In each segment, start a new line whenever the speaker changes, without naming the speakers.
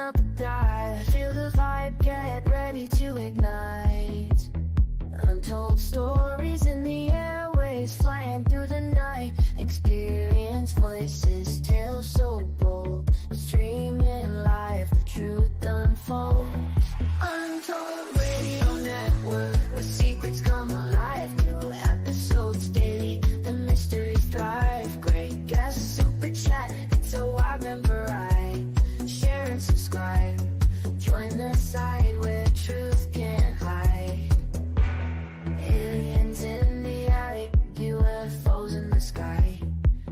up a dive. Feel the vibe, get ready to ignite. Untold stories in the airways, flying through the night. Experience voices, tales so bold. Streaming live, the truth unfolds. Untold Radio Network, where secrets come alive. New episodes daily, the mysteries thrive. Great guests, super chat, it's a wide variety. Share and subscribe, join the side where truth can't hide. Aliens in the attic, UFOs in the sky.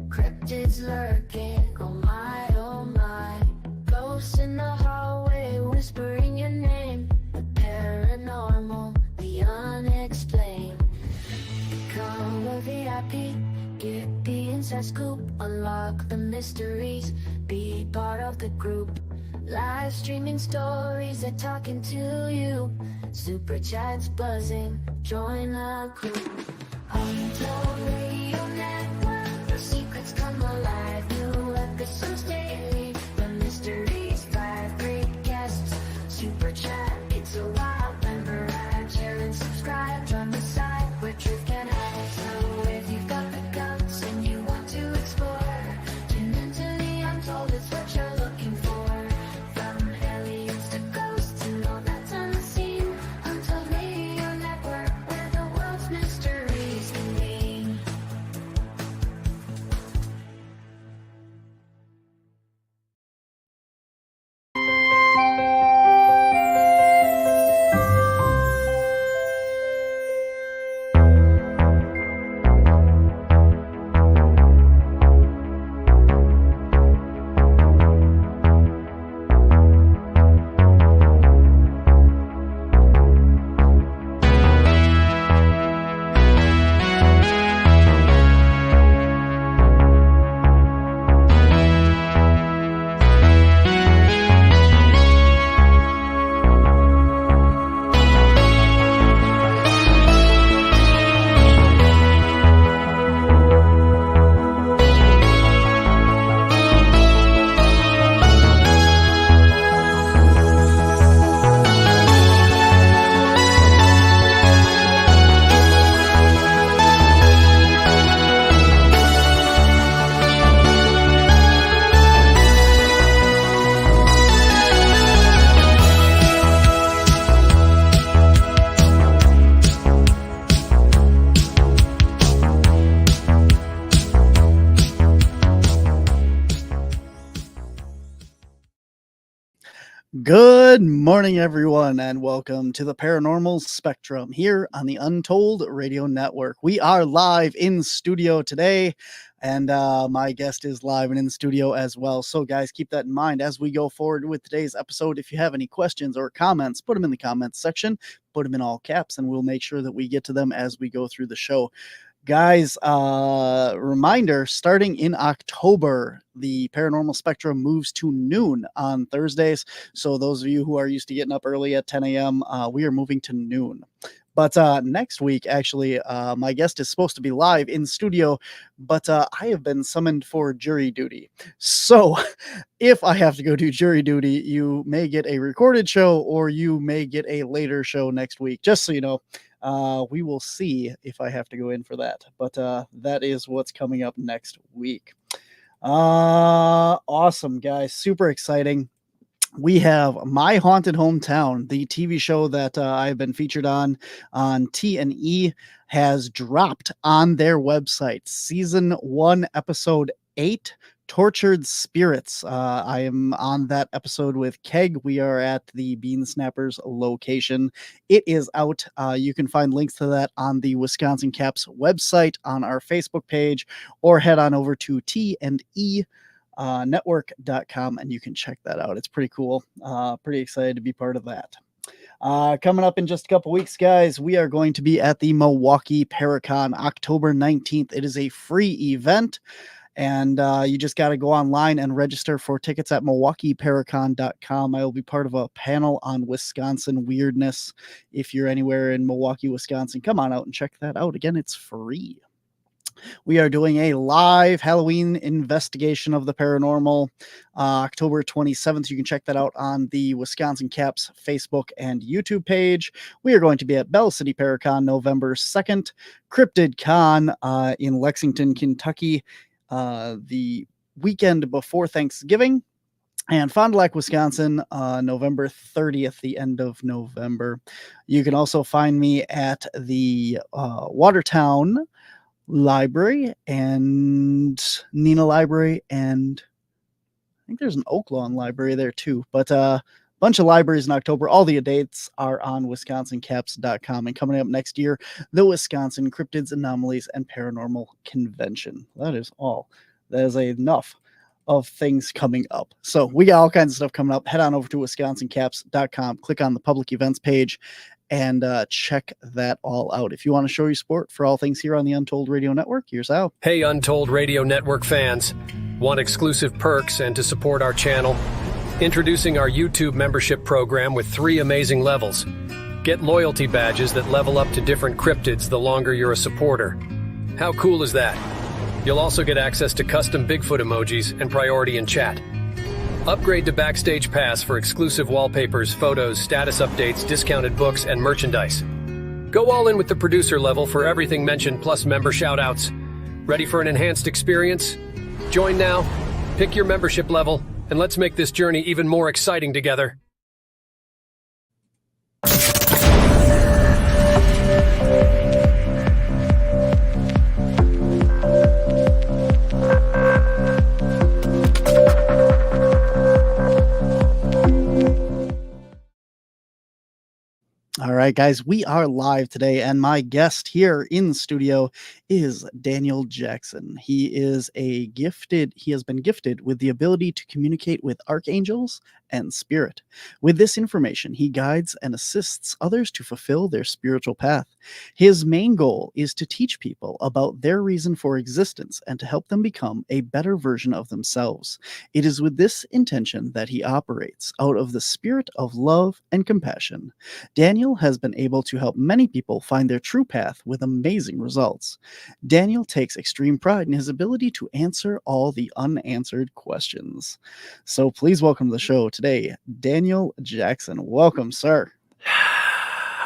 Cryptids lurking, oh my, oh my. Ghosts in the hallway, whispering your name. The paranormal, the unexplained. Become a VIP, get the inside scoop. Unlock the mysteries, be part of the group. Live streaming stories, they're talking to you. Super chats buzzing, join the crew. Untold Radio Network, the secrets come alive. New episodes daily, the mysteries thrive. Great guests, super chat, it's a wild member ride. Share and subscribe, join the side where truth can hide. So if you've got the guts and you want to explore, tune into the Untold, it's what you're looking for. From aliens to ghosts and all that's unseen. Untold Radio Network, where the world's mysteries convene.
Good morning, everyone, and welcome to the Paranormal Spectrum here on the Untold Radio Network. We are live in studio today, and my guest is live and in studio as well. So, guys, keep that in mind as we go forward with today's episode. If you have any questions or comments, put them in the comments section, put them in all caps, and we'll make sure that we get to them as we go through the show. Guys, reminder, starting in October, the Paranormal Spectrum moves to noon on Thursdays. So those of you who are used to getting up early at 10 a.m., we are moving to noon. But next week, actually, my guest is supposed to be live in studio, but I have been summoned for jury duty. So if I have to go do jury duty, you may get a recorded show or you may get a later show next week, just so you know. We will see if I have to go in for that, but that is what's coming up next week. Awesome, guys. Super exciting. We have My Haunted Hometown, the TV show that I've been featured on T&E, has dropped on their website. Season 1, episode 8, Tortured Spirits. I am on that episode with Keg. We are at the Bean Snappers location. It is out. You can find links to that on the Wisconsin Caps website, on our Facebook page, or head on over to T&E network.com and you can check that out. It's pretty cool. Pretty excited to be part of that. Coming up in just a couple weeks, guys, we are going to be at the Milwaukee Paracon October 19th. It is a free event, and you just got to go online and register for tickets at MilwaukeeParacon.com. I will be part of a panel on Wisconsin weirdness. If you're anywhere in Milwaukee, Wisconsin, come on out and check that out. Again, it's free. We are doing a live Halloween investigation of the paranormal, October 27th. You can check that out on the Wisconsin Caps Facebook and YouTube page. We are going to be at Bell City Paracon November 2nd, Cryptid Con in Lexington, Kentucky, the weekend before Thanksgiving. And Fond du Lac, Wisconsin, November 30th, the end of November. You can also find me at the Watertown Library and Neenah Library, and I think there's an Oak Lawn Library there too. But a bunch of libraries in October. All the dates are on wisconsincaps.com. And coming up next year, the Wisconsin Cryptids, Anomalies, and Paranormal Convention. That is all. That is enough of things coming up. So we got all kinds of stuff coming up. Head on over to wisconsincaps.com, click on the public events page, and check that all out. If you want to show your support for all things here on the Untold Radio Network, here's how.
Hey, Untold Radio Network fans. Want exclusive perks and to support our channel? Introducing our YouTube membership program with 3 amazing levels. Get loyalty badges that level up to different cryptids the longer you're a supporter. How cool is that? You'll also get access to custom Bigfoot emojis and priority in chat. Upgrade to Backstage Pass for exclusive wallpapers, photos, status updates, discounted books, and merchandise. Go all in with the producer level for everything mentioned plus member shoutouts. Ready for an enhanced experience? Join now, pick your membership level, and let's make this journey even more exciting together.
All right, guys, we are live today, and my guest here in the studio is Daniel Jackson. He has been gifted with the ability to communicate with archangels and spirit. With this information, he guides and assists others to fulfill their spiritual path. His main goal is to teach people about their reason for existence and to help them become a better version of themselves. It is with this intention that he operates out of the spirit of love and compassion. Daniel has been able to help many people find their true path with amazing results. Daniel takes extreme pride in his ability to answer all the unanswered questions. So please welcome to the show today, Daniel Jackson. Welcome, sir.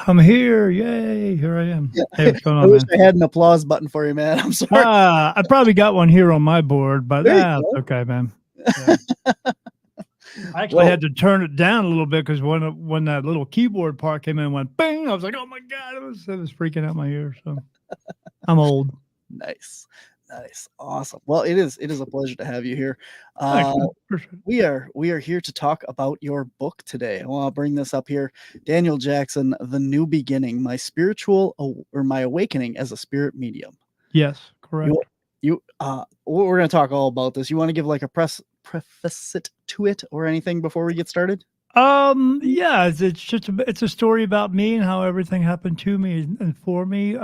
I'm here. Yay. Here I am.
Yeah.
Hey, what's going on,
I wish
man?
I had an applause button for you, man. I'm sorry.
I probably got one here on my board, but
There you
it's
go.
okay, man. Yeah. I actually had to turn it down a little bit because when that little keyboard part came in and went bing, I was like, oh my God, it was freaking out my ear. So I'm old.
Nice. Awesome. Well, it is a pleasure to have you here.
Thanks, man. Appreciate it.
We are here to talk about your book today. I want to bring this up here. Daniel Jackson, The New Beginning, My Awakening as a Spirit Medium.
Yes, correct.
We're going to talk all about this. You want to give like a preface to it or anything before we get started?
Yeah, it's a story about me and how everything happened to me and for me,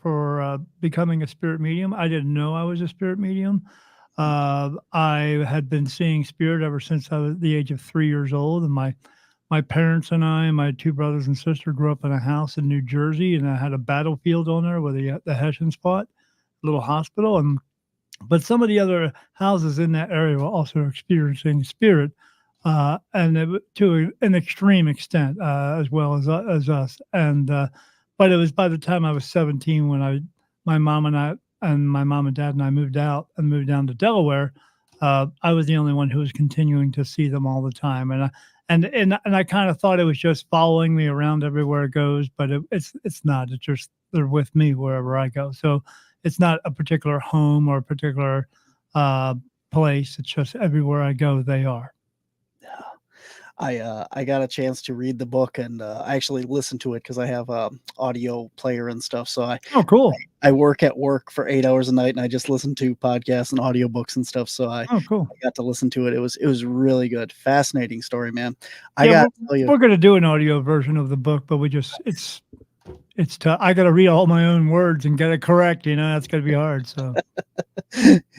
for becoming a spirit medium. I didn't know I was a spirit medium. I had been seeing spirit ever since I was the age of 3 years old, and my parents and I and my 2 brothers and sister grew up in a house in New Jersey, and I had a battlefield on there where the Hessians fought, a little hospital, but some of the other houses in that area were also experiencing spirit. And to an extreme extent, as well as us. But it was by the time I was 17 when my mom and dad and I moved out and moved down to Delaware. I was the only one who was continuing to see them all the time, and I kind of thought it was just following me around everywhere it goes, but it's not. It's just they're with me wherever I go. So it's not a particular home or a particular place. It's just everywhere I go, they are.
I got a chance to read the book, and I actually listened to it because I have a audio player and stuff. So
cool.
I work at work for 8 hours a night, and I just listen to podcasts and audiobooks and stuff. So
cool.
I got to listen to it. It was really good, fascinating story, man. I got to tell you,
we're going to do an audio version of the book, but it's tough. I got to read all my own words and get it correct. That's going to be hard. So.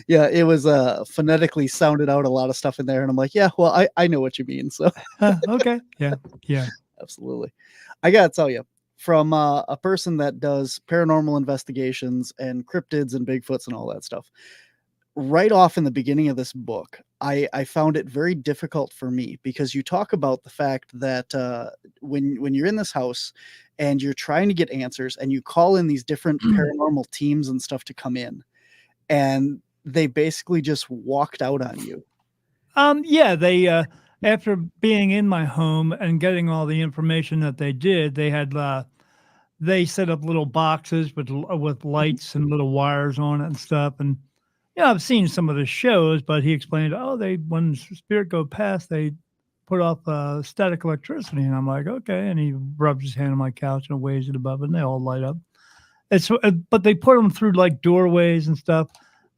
Yeah, it was phonetically sounded out a lot of stuff in there, and I'm like, yeah, well, I know what you mean. So
okay, yeah,
absolutely. I gotta tell you, from a person that does paranormal investigations and cryptids and Bigfoots and all that stuff. Right off in the beginning of this book, I found it very difficult for me because you talk about the fact that when you're in this house and you're trying to get answers and you call in these different paranormal teams and stuff to come in, and they basically just walked out on you.
Yeah, they after being in my home and getting all the information that they did, they had they set up little boxes with lights and little wires on it and stuff. And yeah, I've seen some of the shows, but he explained, oh, they when spirit go past, they put off static electricity, and I'm like, okay. And he rubs his hand on my couch and waves it above, and they all light up. But they put them through like doorways and stuff.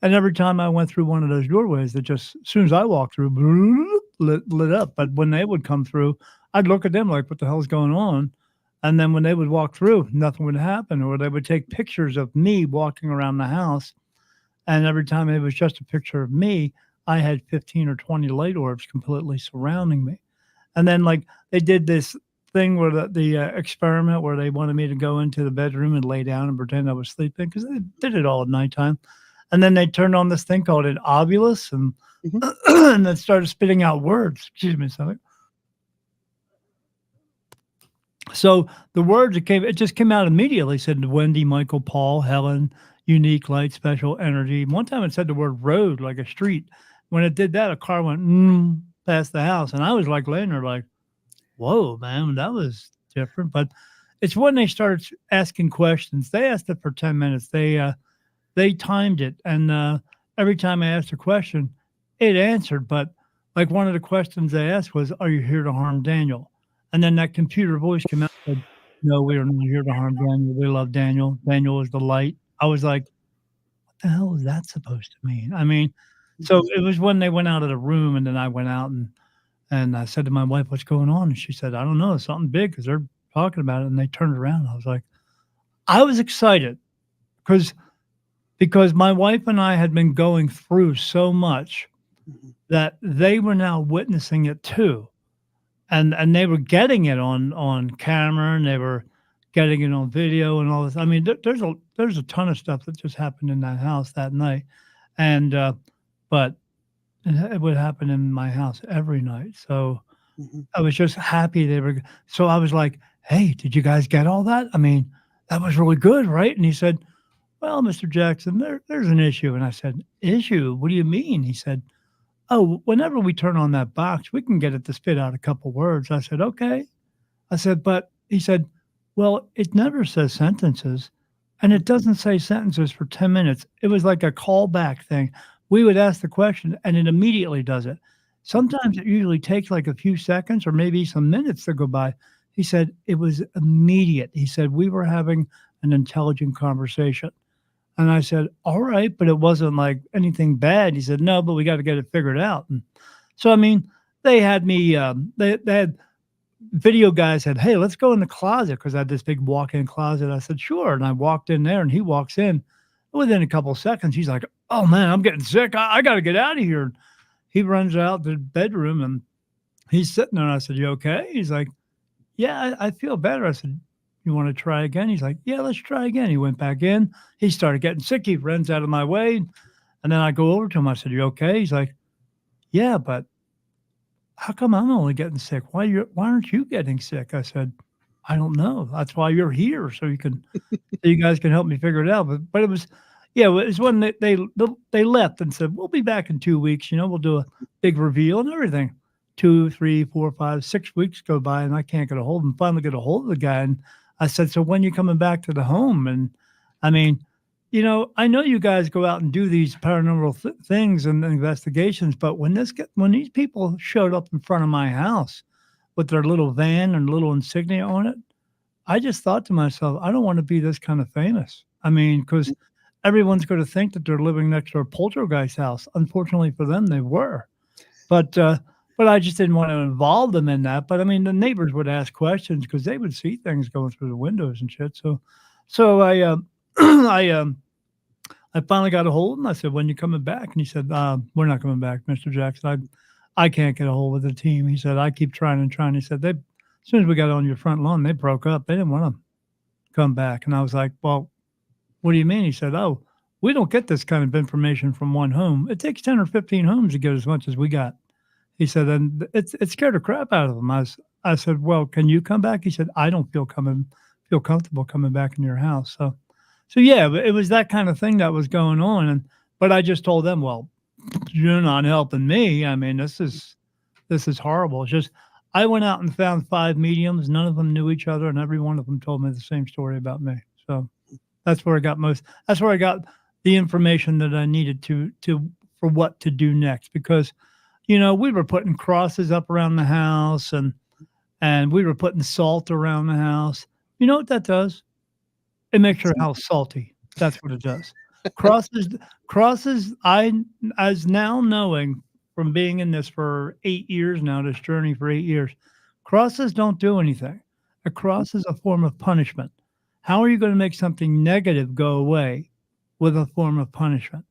And every time I went through one of those doorways, that just as soon as I walked through, lit up. But when they would come through, I'd look at them like, what the hell's going on? And then when they would walk through, nothing would happen. Or they would take pictures of me walking around the house. And every time it was just a picture of me, I had 15 or 20 light orbs completely surrounding me. And then like they did this thing where the experiment where they wanted me to go into the bedroom and lay down and pretend I was sleeping, because they did it all at nighttime. And then they turned on this thing called an ovulus and and then started spitting out words. Excuse me, something. So the words it just came out immediately. It said Wendy, Michael, Paul, Helen, unique light, special energy. One time it said the word road, like a street. When it did that, a car went past the house, and I was like laying there like, whoa, man, that was different. But it's when they started asking questions. They asked it for 10 minutes. They timed it, and every time I asked a question, it answered. But like one of the questions they asked was, "Are you here to harm Daniel?" And then that computer voice came out and said, "No, we are not here to harm Daniel. We love Daniel. Daniel is the light." I was like, "What the hell is that supposed to mean?" I mean, so it was when they went out of the room, and then I went out and I said to my wife, "What's going on?" And she said, "I don't know, something big," because they're talking about it. And they turned around. And I was like, I was excited because my wife and I had been going through so much that they were now witnessing it too. And they were getting it on camera, and they were getting it on video and all this. I mean, there's a ton of stuff that just happened in that house that night. And but it would happen in my house every night. So I was just happy they were. So I was like, "Hey, did you guys get all that? I mean, that was really good, right?" And he said, "Well, Mr. Jackson, there's an issue." And I said, "Issue? What do you mean?" He said, "Oh, whenever we turn on that box, we can get it to spit out a couple words." I said, "Okay." I said, "But," he said, "Well, it never says sentences, and it doesn't say sentences for 10 minutes." It was like a callback thing. We would ask the question, and it immediately does it. Sometimes it usually takes like a few seconds or maybe some minutes to go by. He said it was immediate. He said we were having an intelligent conversation. And I said, all right, but it wasn't like anything bad. He said, no, but we got to get it figured out. And so, I mean, they had me, they had video guys said, hey, let's go in the closet, because I had this big walk-in closet. I said, sure. And I walked in there, and he walks in. Within a couple of seconds, he's like, oh, man, I'm getting sick. I got to get out of here. He runs out to the bedroom, and he's sitting there. And I said, you okay? He's like, yeah, I feel better. I said, you want to try again? He's like, yeah, let's try again. He went back in. He started getting sick. He runs out of my way. And then I go over to him. I said, you okay? He's like, yeah, but how come I'm only getting sick? Why aren't you getting sick? I said, I don't know. That's why you're here. So you guys can help me figure it out. But it was, yeah, it was when they left and said, we'll be back in 2 weeks. We'll do a big reveal and everything. 2, 3, 4, 5, 6 weeks go by, and I can't get a hold of him. Finally get a hold of the guy. And I said, so when you coming back to the home? And I mean, I know you guys go out and do these paranormal things and investigations, but when these people showed up in front of my house with their little van and little insignia on it, I just thought to myself, I don't want to be this kind of famous. I mean, because everyone's going to think that they're living next to a poltergeist house. Unfortunately for them, they were. But I just didn't want to involve them in that. But I mean, the neighbors would ask questions because they would see things going through the windows and shit. So I I finally got a hold of him. I said, when you coming back? And he said, we're not coming back, Mr. Jackson. I can't get a hold of the team. He said, I keep trying and trying. He said, as soon as we got on your front lawn, they broke up. They didn't want them. come back. And I was like, well, what do you mean? He said, oh, we don't get this kind of information from one home. It takes 10 or 15 homes to get as much as we got. He said, and it scared the crap out of him. I said, well, can you come back? He said, I don't feel comfortable coming back in your house. So yeah, but it was that kind of thing that was going on. But I just told them, well, you're not helping me. I mean, this is horrible. It's just, I went out and found 5 mediums. None of them knew each other, and every one of them told me the same story about me. So that's where I got the information that I needed for what to do next. Because, we were putting crosses up around the house and we were putting salt around the house. You know what that does? It makes your house salty. That's what it does. Crosses, as now knowing from being in this for 8 years now, this journey for 8 years, crosses don't do anything. A cross is a form of punishment. How are you going to make something negative go away with a form of punishment?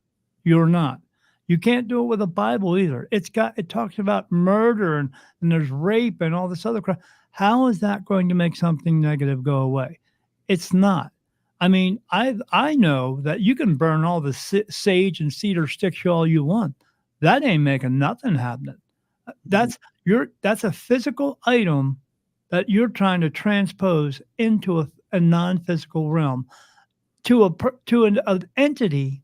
You're not. You can't do it with a Bible either. It talks about murder and there's rape and all this other crap. How is that going to make something negative go away? It's not. I mean, I know that you can burn all the sage and cedar sticks all you want. That ain't making nothing happening. That's a physical item that you're trying to transpose into a non-physical realm to an entity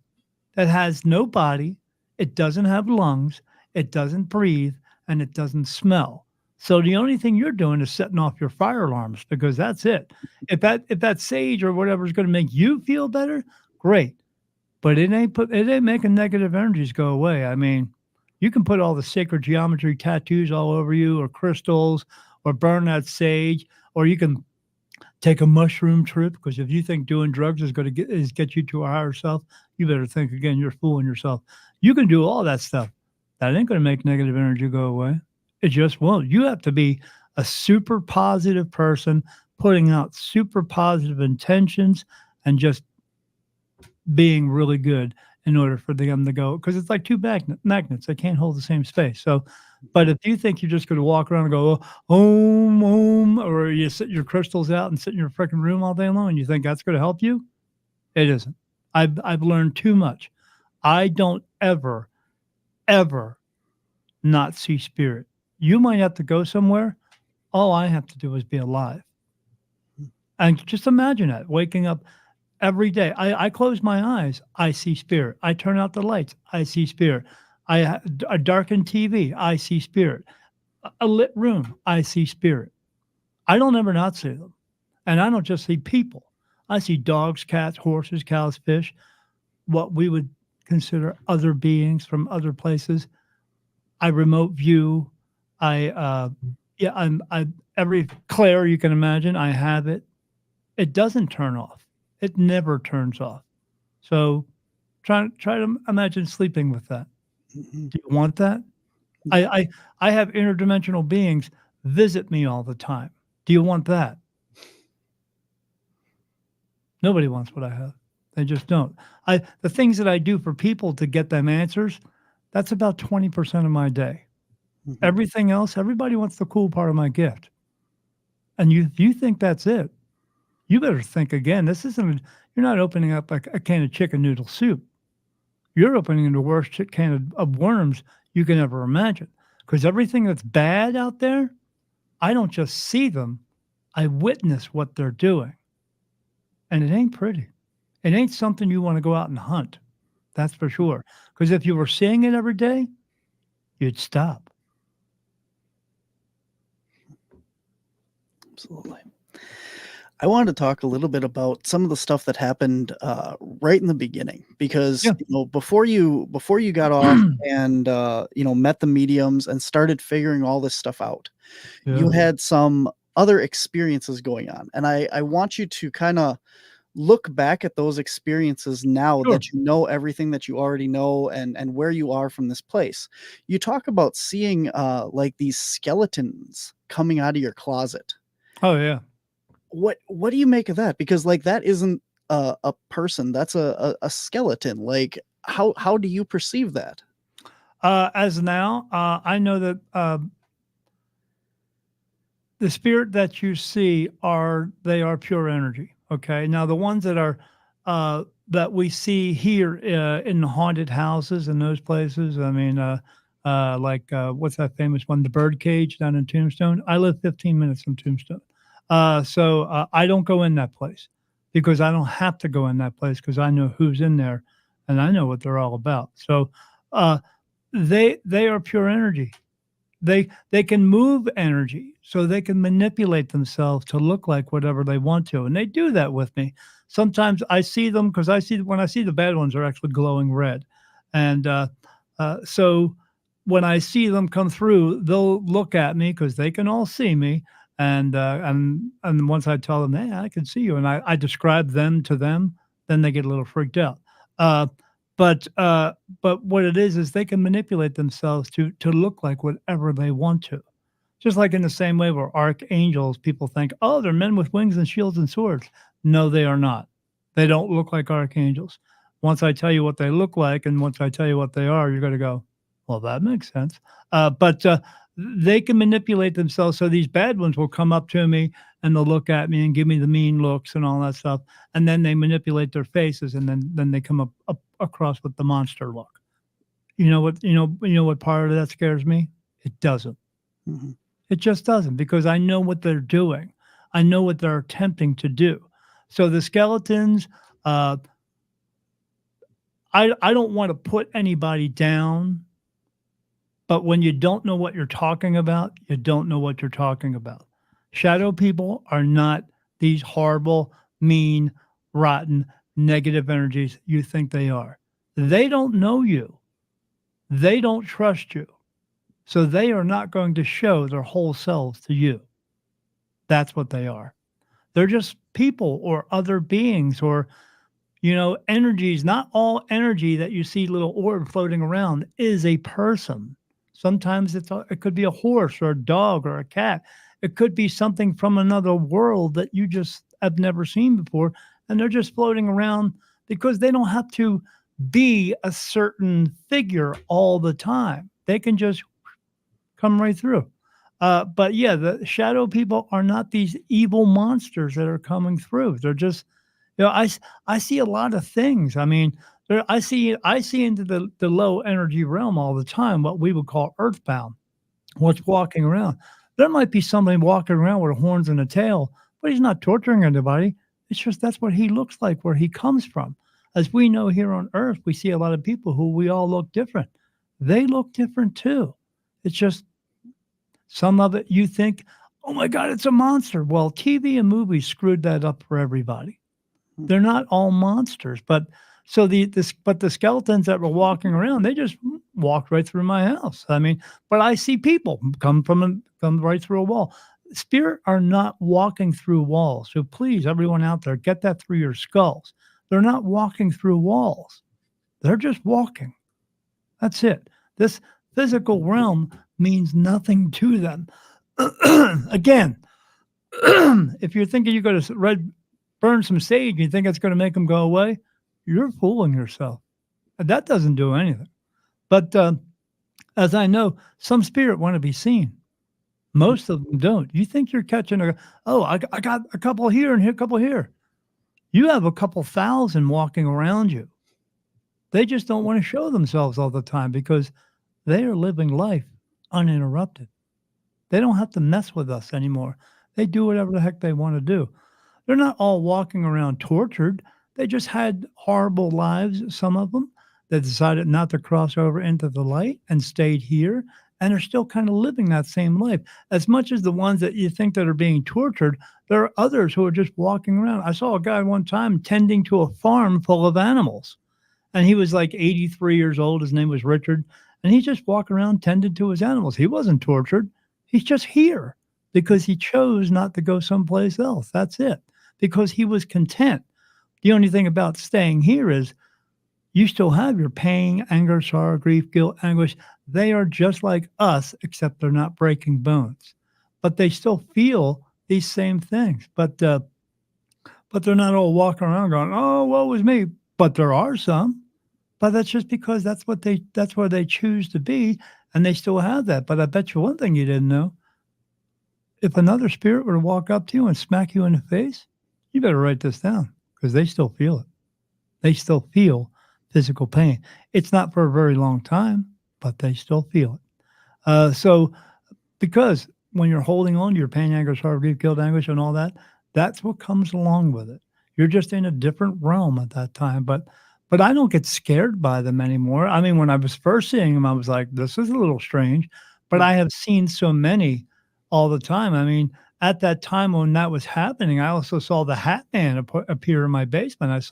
that has no body. It doesn't have lungs, it doesn't breathe, and it doesn't smell. So the only thing you're doing is setting off your fire alarms, because that's it. If that sage or whatever is going to make you feel better, great. But it ain't making negative energies go away. I mean, you can put all the sacred geometry tattoos all over you, or crystals, or burn that sage, or you can take a mushroom trip, because if you think doing drugs is going to get you to a higher self, you better think again. You're fooling yourself. You can do all that stuff. That ain't going to make negative energy go away. It just won't. You have to be a super positive person, putting out super positive intentions and just being really good in order for them to go. Because it's like two magnets. They can't hold the same space. So, but if you think you're just going to walk around and go, om, or you sit your crystals out and sit in your freaking room all day long and you think that's going to help you, it isn't. I've learned too much. I don't ever not see spirit. You might have to go somewhere. All I have to do is be alive. And just imagine that, waking up every day. I close my eyes, I see spirit. I turn out the lights, I see spirit. I darken TV, I see spirit. A lit room, I see spirit. I don't ever not see them. And I don't just see people. I see dogs, cats, horses, cows, fish, what we would consider other beings from other places. I remote view. Every clair you can imagine, I have it. It doesn't turn off. It never turns off. So try to imagine sleeping with that.
Mhm.
Do you want that? I have interdimensional beings visit me all the time. Do you want that? Nobody wants what I have. They just don't. The things that I do for people to get them answers, that's about 20% of my day.
Mhm.
Everything else, everybody wants the cool part of my gift. And you think that's it, you better think again. You're not opening up a can of chicken noodle soup. You're opening the worst can of worms you can ever imagine. Because everything that's bad out there, I don't just see them, I witness what they're doing. And it ain't pretty. It ain't something you want to go out and hunt. That's for sure. Because if you were seeing it every day, you'd stop.
Absolutely. I wanted to talk a little bit about some of the stuff that happened right in the beginning, because
Yeah.
before you got off and met the mediums and started figuring all this stuff out, you
Yeah.
had some other experiences going on, and I want you to kind of look back at those experiences now
Sure.
that you know everything that you already know and where you are from this place. You talk about seeing like these skeletons coming out of your closet.
Oh, yeah.
What do you make of that? Because like that isn't a person, that's a skeleton. Like how do you perceive that?
As now, I know that the spirit that you see they are pure energy. Okay. Now, the ones that are that we see here in haunted houses and those places, I mean, like what's that famous one, the Birdcage down in Tombstone? I live 15 minutes from Tombstone. So I don't go in that place because I don't have to go in that place because I know who's in there and I know what they're all about. So uh, they are pure energy. They can move energy, so they can manipulate themselves to look like whatever they want to, and they do that with me. Sometimes I see them because when I see the bad ones are actually glowing red, and so when I see them come through, they'll look at me because they can all see me, and once I tell them, hey, I can see you, and I describe them to them, then they get a little freaked out. Uh, but what it is they can manipulate themselves to look like whatever they want to. Just like in the same way where archangels, people think, oh, they're men with wings and shields and swords. No, they are not. They don't look like archangels. Once I tell you what they look like, and once I tell you what they are, you're going to go, well, that makes sense. But they can manipulate themselves. So these bad ones will come up to me and they'll look at me and give me the mean looks and all that stuff. And then they manipulate their faces, and then they come up across with the monster look. You know what part of that scares me? It doesn't.
Mhm.
It just doesn't, because I know what they're doing. I know what they're attempting to do. So the skeletons, I don't want to put anybody down, but when you don't know what you're talking about, you don't know what you're talking about. Shadow people are not these horrible, mean, rotten, negative energies you think they are. They don't know you. They don't trust you. So they are not going to show their whole selves to you. That's what they are. They're just people or other beings or, energies. Not all energy that you see little orb floating around is a person. Sometimes it could be a horse or a dog or a cat. It could be something from another world that you just have never seen before. And they're just floating around because they don't have to be a certain figure all the time. They can just come right through. But yeah, the shadow people are not these evil monsters that are coming through. They're just, I see a lot of things. I mean, I see into the low energy realm all the time, what we would call earthbound, what's walking around. There might be somebody walking around with horns and a tail, but he's not torturing anybody. It's just that's what he looks like where he comes from. As we know here on Earth, we see a lot of people who we all look different. They look different too. It's just some of it you think, oh my God, it's a monster. Well, TV and movies screwed that up for everybody. They're not all monsters, but the skeletons that were walking around, they just walked right through my house. I mean, but I see people come right through a wall. Spirit are not walking through walls. So please, everyone out there, get that through your skulls. They're not walking through walls. They're just walking. That's it. This physical realm means nothing to them. Again, if you're thinking you're going to burn some sage and you think it's going to make them go away, you're fooling yourself. That doesn't do anything. But as I know, some spirit want to be seen. Most of them don't. You think you're catching I got a couple here and here, a couple here. You have a couple thousand walking around you. They just don't want to show themselves all the time because they are living life uninterrupted. They don't have to mess with us anymore. They do whatever the heck they want to do. They're not all walking around tortured. They just had horrible lives, some of them, that decided not to cross over into the light and stayed here and are still kind of living that same life. As much as the ones that you think that are being tortured, there are others who are just walking around. I saw a guy one time tending to a farm full of animals, and he was like 83 years old. His name was Richard, and he just walked around tended to his animals. He wasn't tortured. He's just here because he chose not to go someplace else. That's it. Because he was content. The only thing about staying here is you still have your pain, anger, sorrow, grief, guilt, anguish. They are just like us, except they're not breaking bones. But they still feel these same things. But they're not all walking around going, oh, woe is me. But there are some. But that's just because that's where they choose to be, and they still have that. But I bet you one thing you didn't know. If another spirit were to walk up to you and smack you in the face, you better write this down because they still feel it. They still feel physical pain. It's not for a very long time, but they still feel it. So because when you're holding on to your pain, anger, sorrow, grief, guilt, anguish, and all that, that's what comes along with it. You're just in a different realm at that time. But I don't get scared by them anymore. I mean, when I was first seeing them, I was like, this is a little strange. But I have seen so many all the time. I mean, at that time when that was happening, I also saw the Hat Man appear in my basement.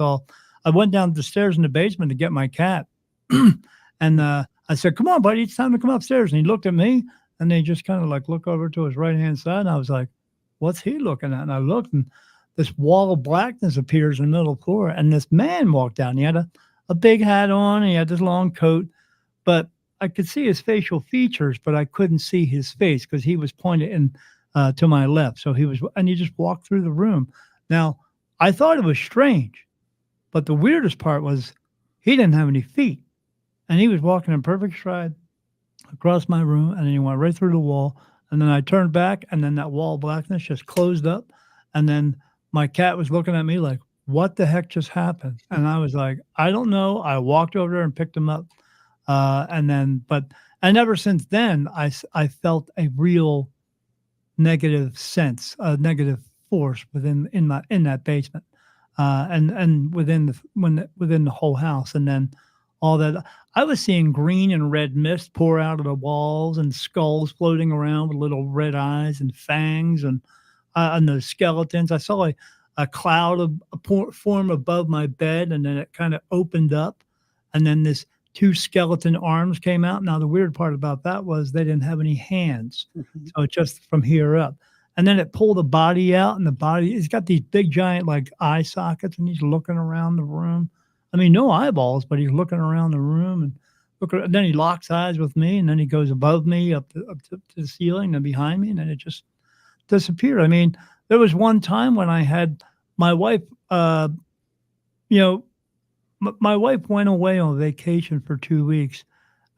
I went down the stairs in the basement to get my cat. And I said, come on, buddy, it's time to come upstairs. And he looked at me and they just kind of like look over to his right-hand side. And I was like, what's he looking at? And I looked and this wall of blackness appears in the middle of the floor. And this man walked down. He had a big hat on. And he had this long coat. But I could see his facial features, but I couldn't see his face because he was pointed in to my left. So and he just walked through the room. Now, I thought it was strange, but the weirdest part was he didn't have any feet. And he was walking in perfect stride across my room, and then he went right through the wall. And then I turned back, and then that wall of blackness just closed up. And then my cat was looking at me like, what the heck just happened? And I was like, I don't know. I walked over there and picked him up. But ever since then, I felt a real negative sense, a negative force in that basement, and within the whole house. And then all that, I was seeing green and red mist pour out of the walls and skulls floating around with little red eyes and fangs and those skeletons. I saw a cloud of form above my bed, and then it kind of opened up, and then this 2 skeleton arms came out. Now, the weird part about that was they didn't have any hands. Mm-hmm. So it's just from here up. And then it pulled the body out, and it's got these big giant like eye sockets, and he's looking around the room. I mean, no eyeballs, but he's looking around the room and then he locks eyes with me, and then he goes above me up to the ceiling and behind me, and then it just disappeared. I mean, there was one time when I had my wife, my wife went away on vacation for 2 weeks,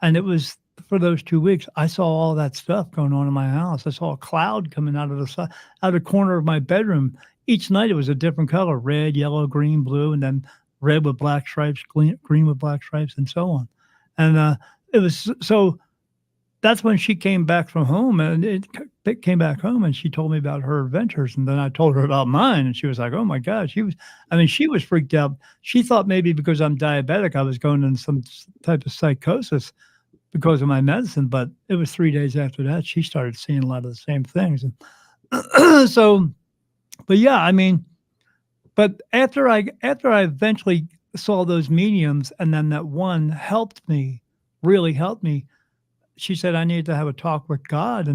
and it was for those 2 weeks, I saw all that stuff going on in my house. I saw a cloud coming out of the corner of my bedroom. Each night it was a different color: red, yellow, green, blue, and then red with black stripes, green with black stripes, and so on. And it was so. That's when she came back from home, and it came back home, and she told me about her adventures, and then I told her about mine, and she was like, "Oh my God!" She was freaked out. She thought maybe because I'm diabetic, I was going into some type of psychosis because of my medicine. But it was 3 days after that she started seeing a lot of the same things, and so. But yeah, I mean, but after I eventually saw those mediums, and then that one really helped me. She said I needed to have a talk with God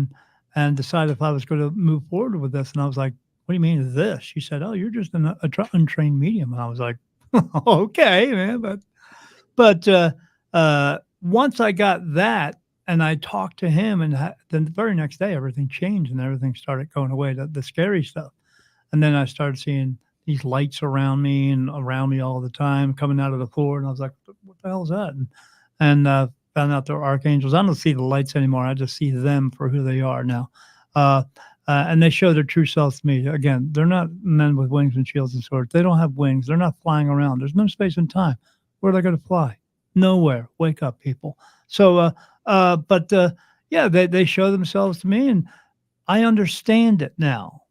and decide if I was going to move forward with this. And I was like, what do you mean this? She said, oh, you're just an untrained medium. And I was like, okay, man. But once I got that and I talked to him, and then the very next day, everything changed and everything started going away, the scary stuff. And then I started seeing these lights around me all the time coming out of the floor. And I was like, what the hell is that? And found out they're archangels. I don't see the lights anymore. I just see them for who they are now. And they show their true selves to me. Again, they're not men with wings and shields and swords. They don't have wings. They're not flying around. There's no space and time. Where are they going to fly? Nowhere. Wake up, people. So, yeah, they show themselves to me, and I understand it now.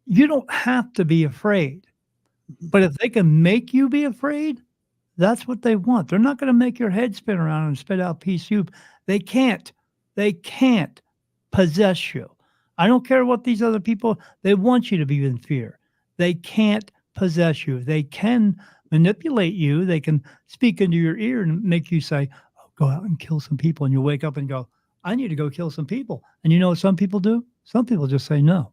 You don't have to be afraid. But if they can make you be afraid, that's what they want. They're not going to make your head spin around and spit out pea soup. They can't. They can't possess you. I don't care what these other people, they want you to be in fear. They can't possess you. They can manipulate you. They can speak into your ear and make you say, oh, go out and kill some people. And you wake up and go, I need to go kill some people. And you know what some people do? Some people just say no,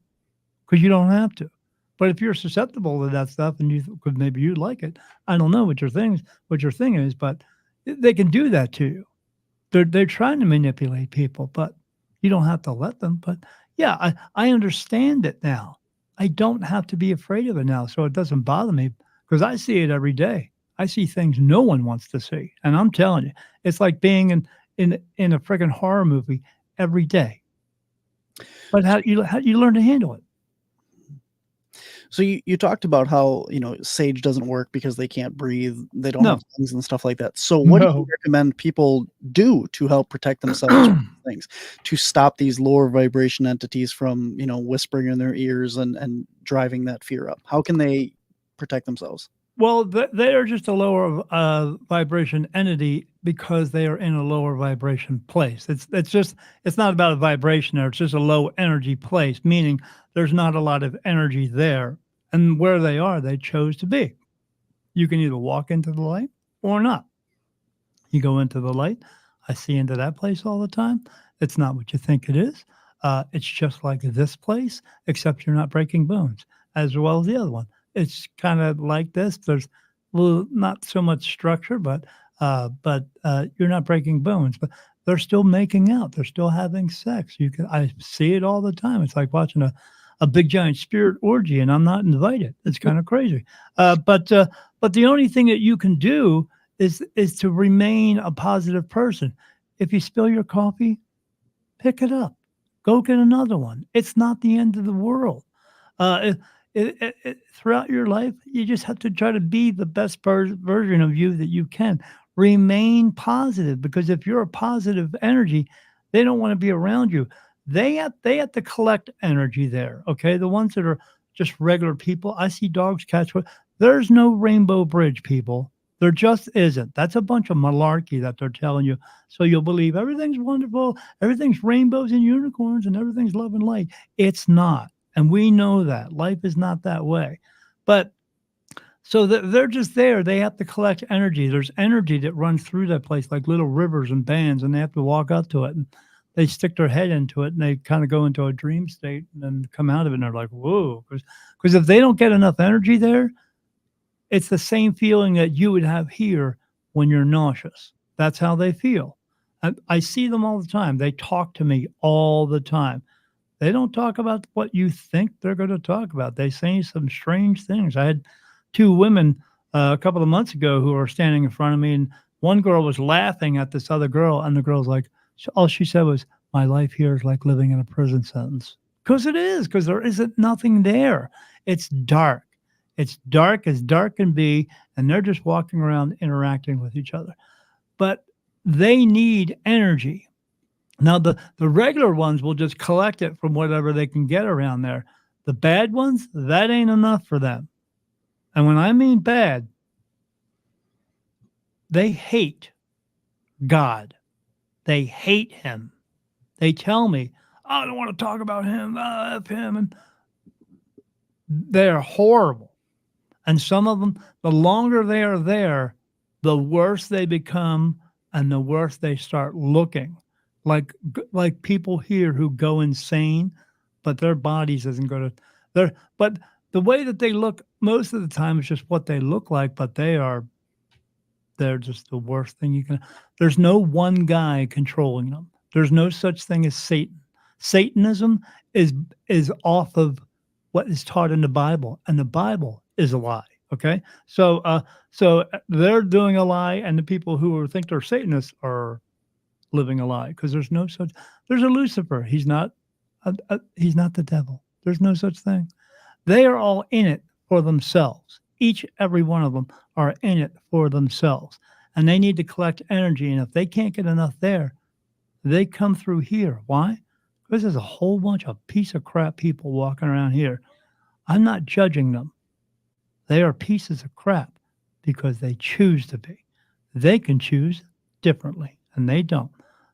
because you don't have to. But if you're susceptible to that stuff and maybe you'd like it, I don't know what your thing is, but they can do that to you. They're trying to manipulate people, but you don't have to let them. But yeah, I understand it now. I don't have to be afraid of it now, so it doesn't bother me because I see it every day. I see things no one wants to see, and I'm telling you, it's like being in a freaking horror movie every day. But how you learn to handle it?
So you talked about how, sage doesn't work because they can't breathe, they don't
No,
have lungs and stuff like that. So what do you
no.
recommend people do to help protect themselves from these things, to stop these lower vibration entities from, whispering in their ears and driving that fear up? How can they protect themselves?
Well, they are just a lower vibration entity because they are in a lower vibration place. It's not about a vibration there. It's just a low energy place, meaning there's not a lot of energy there. And where they are, they chose to be. You can either walk into the light or not. You go into the light. I see into that place all the time. It's not what you think it is. It's just like this place, except you're not breaking bones, as well as the other one. It's kind of like this. There's not so much structure, but you're not breaking bones. But they're still making out. They're still having sex. I see it all the time. It's like watching a big giant spirit orgy, and I'm not invited. It's kind of crazy. But the only thing that you can do is to remain a positive person. If you spill your coffee, pick it up. Go get another one. It's not the end of the world. Throughout your life, you just have to try to be the best version of you that you can. Remain positive, because if you're a positive energy, they don't want to be around you. They have to collect energy there. Okay, the ones that are just regular people. I see dogs, cats. There's no rainbow bridge, people. There just isn't. That's a bunch of malarkey that they're telling you. So you'll believe everything's wonderful, everything's rainbows and unicorns, and everything's love and light. It's not. And we know that. Life is not that way. But so they're just there. They have to collect energy. There's energy that runs through that place like little rivers and bands, and they have to walk up to it. And they stick their head into it, and they kind of go into a dream state and then come out of it, and they're like, whoa. Because if they don't get enough energy there, it's the same feeling that you would have here when you're nauseous. That's how they feel. I see them all the time. They talk to me all the time. They don't talk about what you think they're going to talk about. They say some strange things. I had two women a couple of months ago who were standing in front of me, and one girl was laughing at this other girl, and the girl's like, all she said was, "My life here is like living in a prison sentence." Because it is, because there isn't nothing there. It's dark. It's dark as dark can be, and they're just walking around interacting with each other. But they need energy. Now, the regular ones will just collect it from whatever they can get around there. The bad ones, that ain't enough for them. And when I mean bad, they hate God. They hate him. They tell me, "I don't want to talk about him, F him." And they're horrible. And some of them, the longer they are there, the worse they become and the worse they start looking. Like people here who go insane, but their bodies isn't going to. But the way that they look most of the time is just what they look like, but they're just the worst thing you can. There's no one guy controlling them. There's no such thing as Satan. Satanism is off of what is taught in the Bible, and the Bible is a lie. Okay, so they're doing a lie, and the people who think they're Satanists are living a lie, because there's no such. There's a Lucifer. He's not the devil. There's no such thing. They are all in it for themselves. Every one of them are in it for themselves, and they need to collect energy. And if they can't get enough there, they come through here. Why? Because there's a whole bunch of piece of crap people walking around here. I'm not judging them. They are pieces of crap because they choose to be. They can choose differently, and they don't.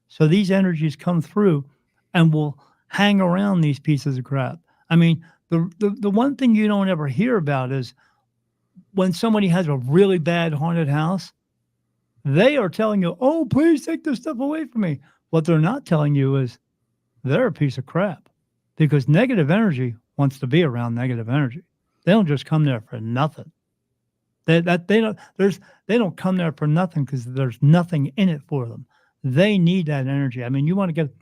So these energies come through and will hang around these pieces of crap. I mean, the one thing you don't ever hear about is when somebody has a really bad haunted house, they are telling you, "Oh, please take this stuff away from me." What they're not telling you is they're a piece of crap, because negative energy wants to be around negative energy. They don't just come there for nothing. They don't come there for nothing because there's nothing in it for them. They need that energy. I mean, you want to get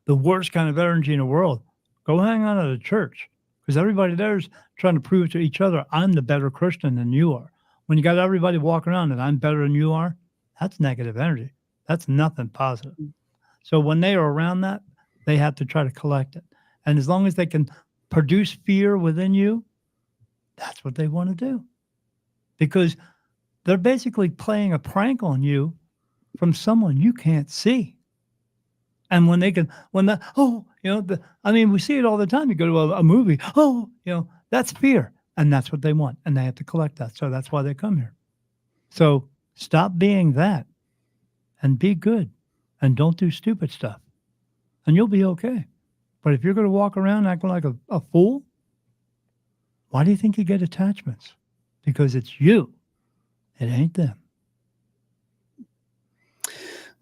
the worst kind of energy in the world, go hang out at a church, because everybody there's trying to prove to each other, "I'm the better Christian than you are." When you got everybody walking around and "I'm better than you are," that's negative energy. That's nothing positive. So when they are around that, they have to try to collect it. And as long as they can produce fear within you, That's what they want to do, because they're basically playing a prank on you from someone you can't see. And when they can, when the, oh, I mean, we see it all the time. You go to a movie, oh, that's fear. And that's what they want. And they have to collect that. So that's why they come here. So stop being that and be good and don't do stupid stuff. And you'll be okay. But if you're going to walk around acting like a fool, why do you think you get attachments? Because it's you. It ain't them.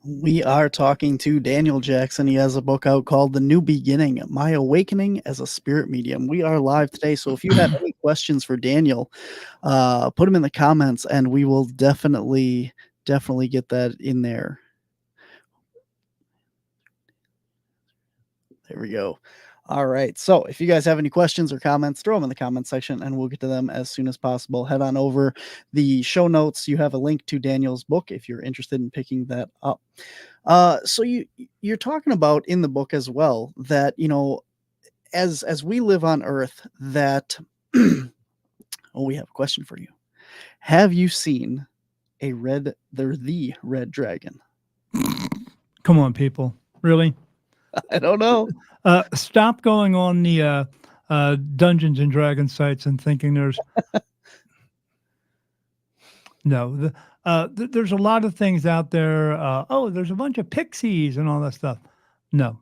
We are talking to Daniel Jackson. He has a book out called The New Beginning, My Awakening as a Spirit Medium. We are live today. So if you have any questions for Daniel, put them in the comments and we will definitely get that in there. There we go. All right. So if you guys have any questions or comments, throw them in the comment section and we'll get to them as soon as possible. Head on over the show notes. You have a link to Daniel's book if you're interested in picking that up. So you're talking about in the book as well that, as we live on Earth, that we have a question for you. Have you seen the red dragon?
Come on, people. Really?
I don't know.
Stop going on the Dungeons and Dragons sites and thinking there's no. There's a lot of things out there. There's a bunch of pixies and all that stuff. No,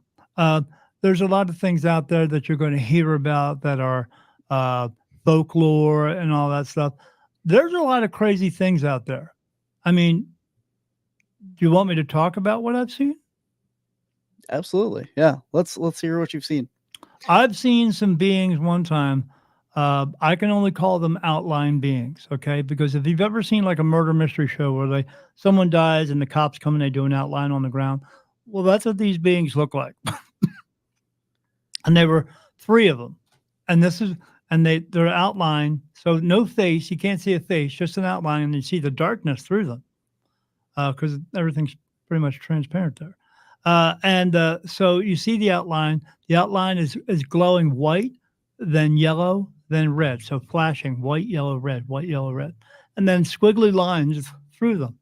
there's a lot of things out there that you're going to hear about that are folklore and all that stuff. There's a lot of crazy things out there. I mean, do you want me to talk about what I've seen?
Absolutely. Yeah. Let's hear what you've seen.
I've seen some beings one time. I can only call them outline beings. Okay. Because if you've ever seen like a murder mystery show where someone dies and the cops come and they do an outline on the ground. Well, that's what these beings look like. And there were 3 of them. And they're outline. So no face, you can't see a face, just an outline. And you see the darkness through them. Because everything's pretty much transparent there. So you see the outline. The outline is glowing white, then yellow, then red. So flashing white, yellow, red, and then squiggly lines through them.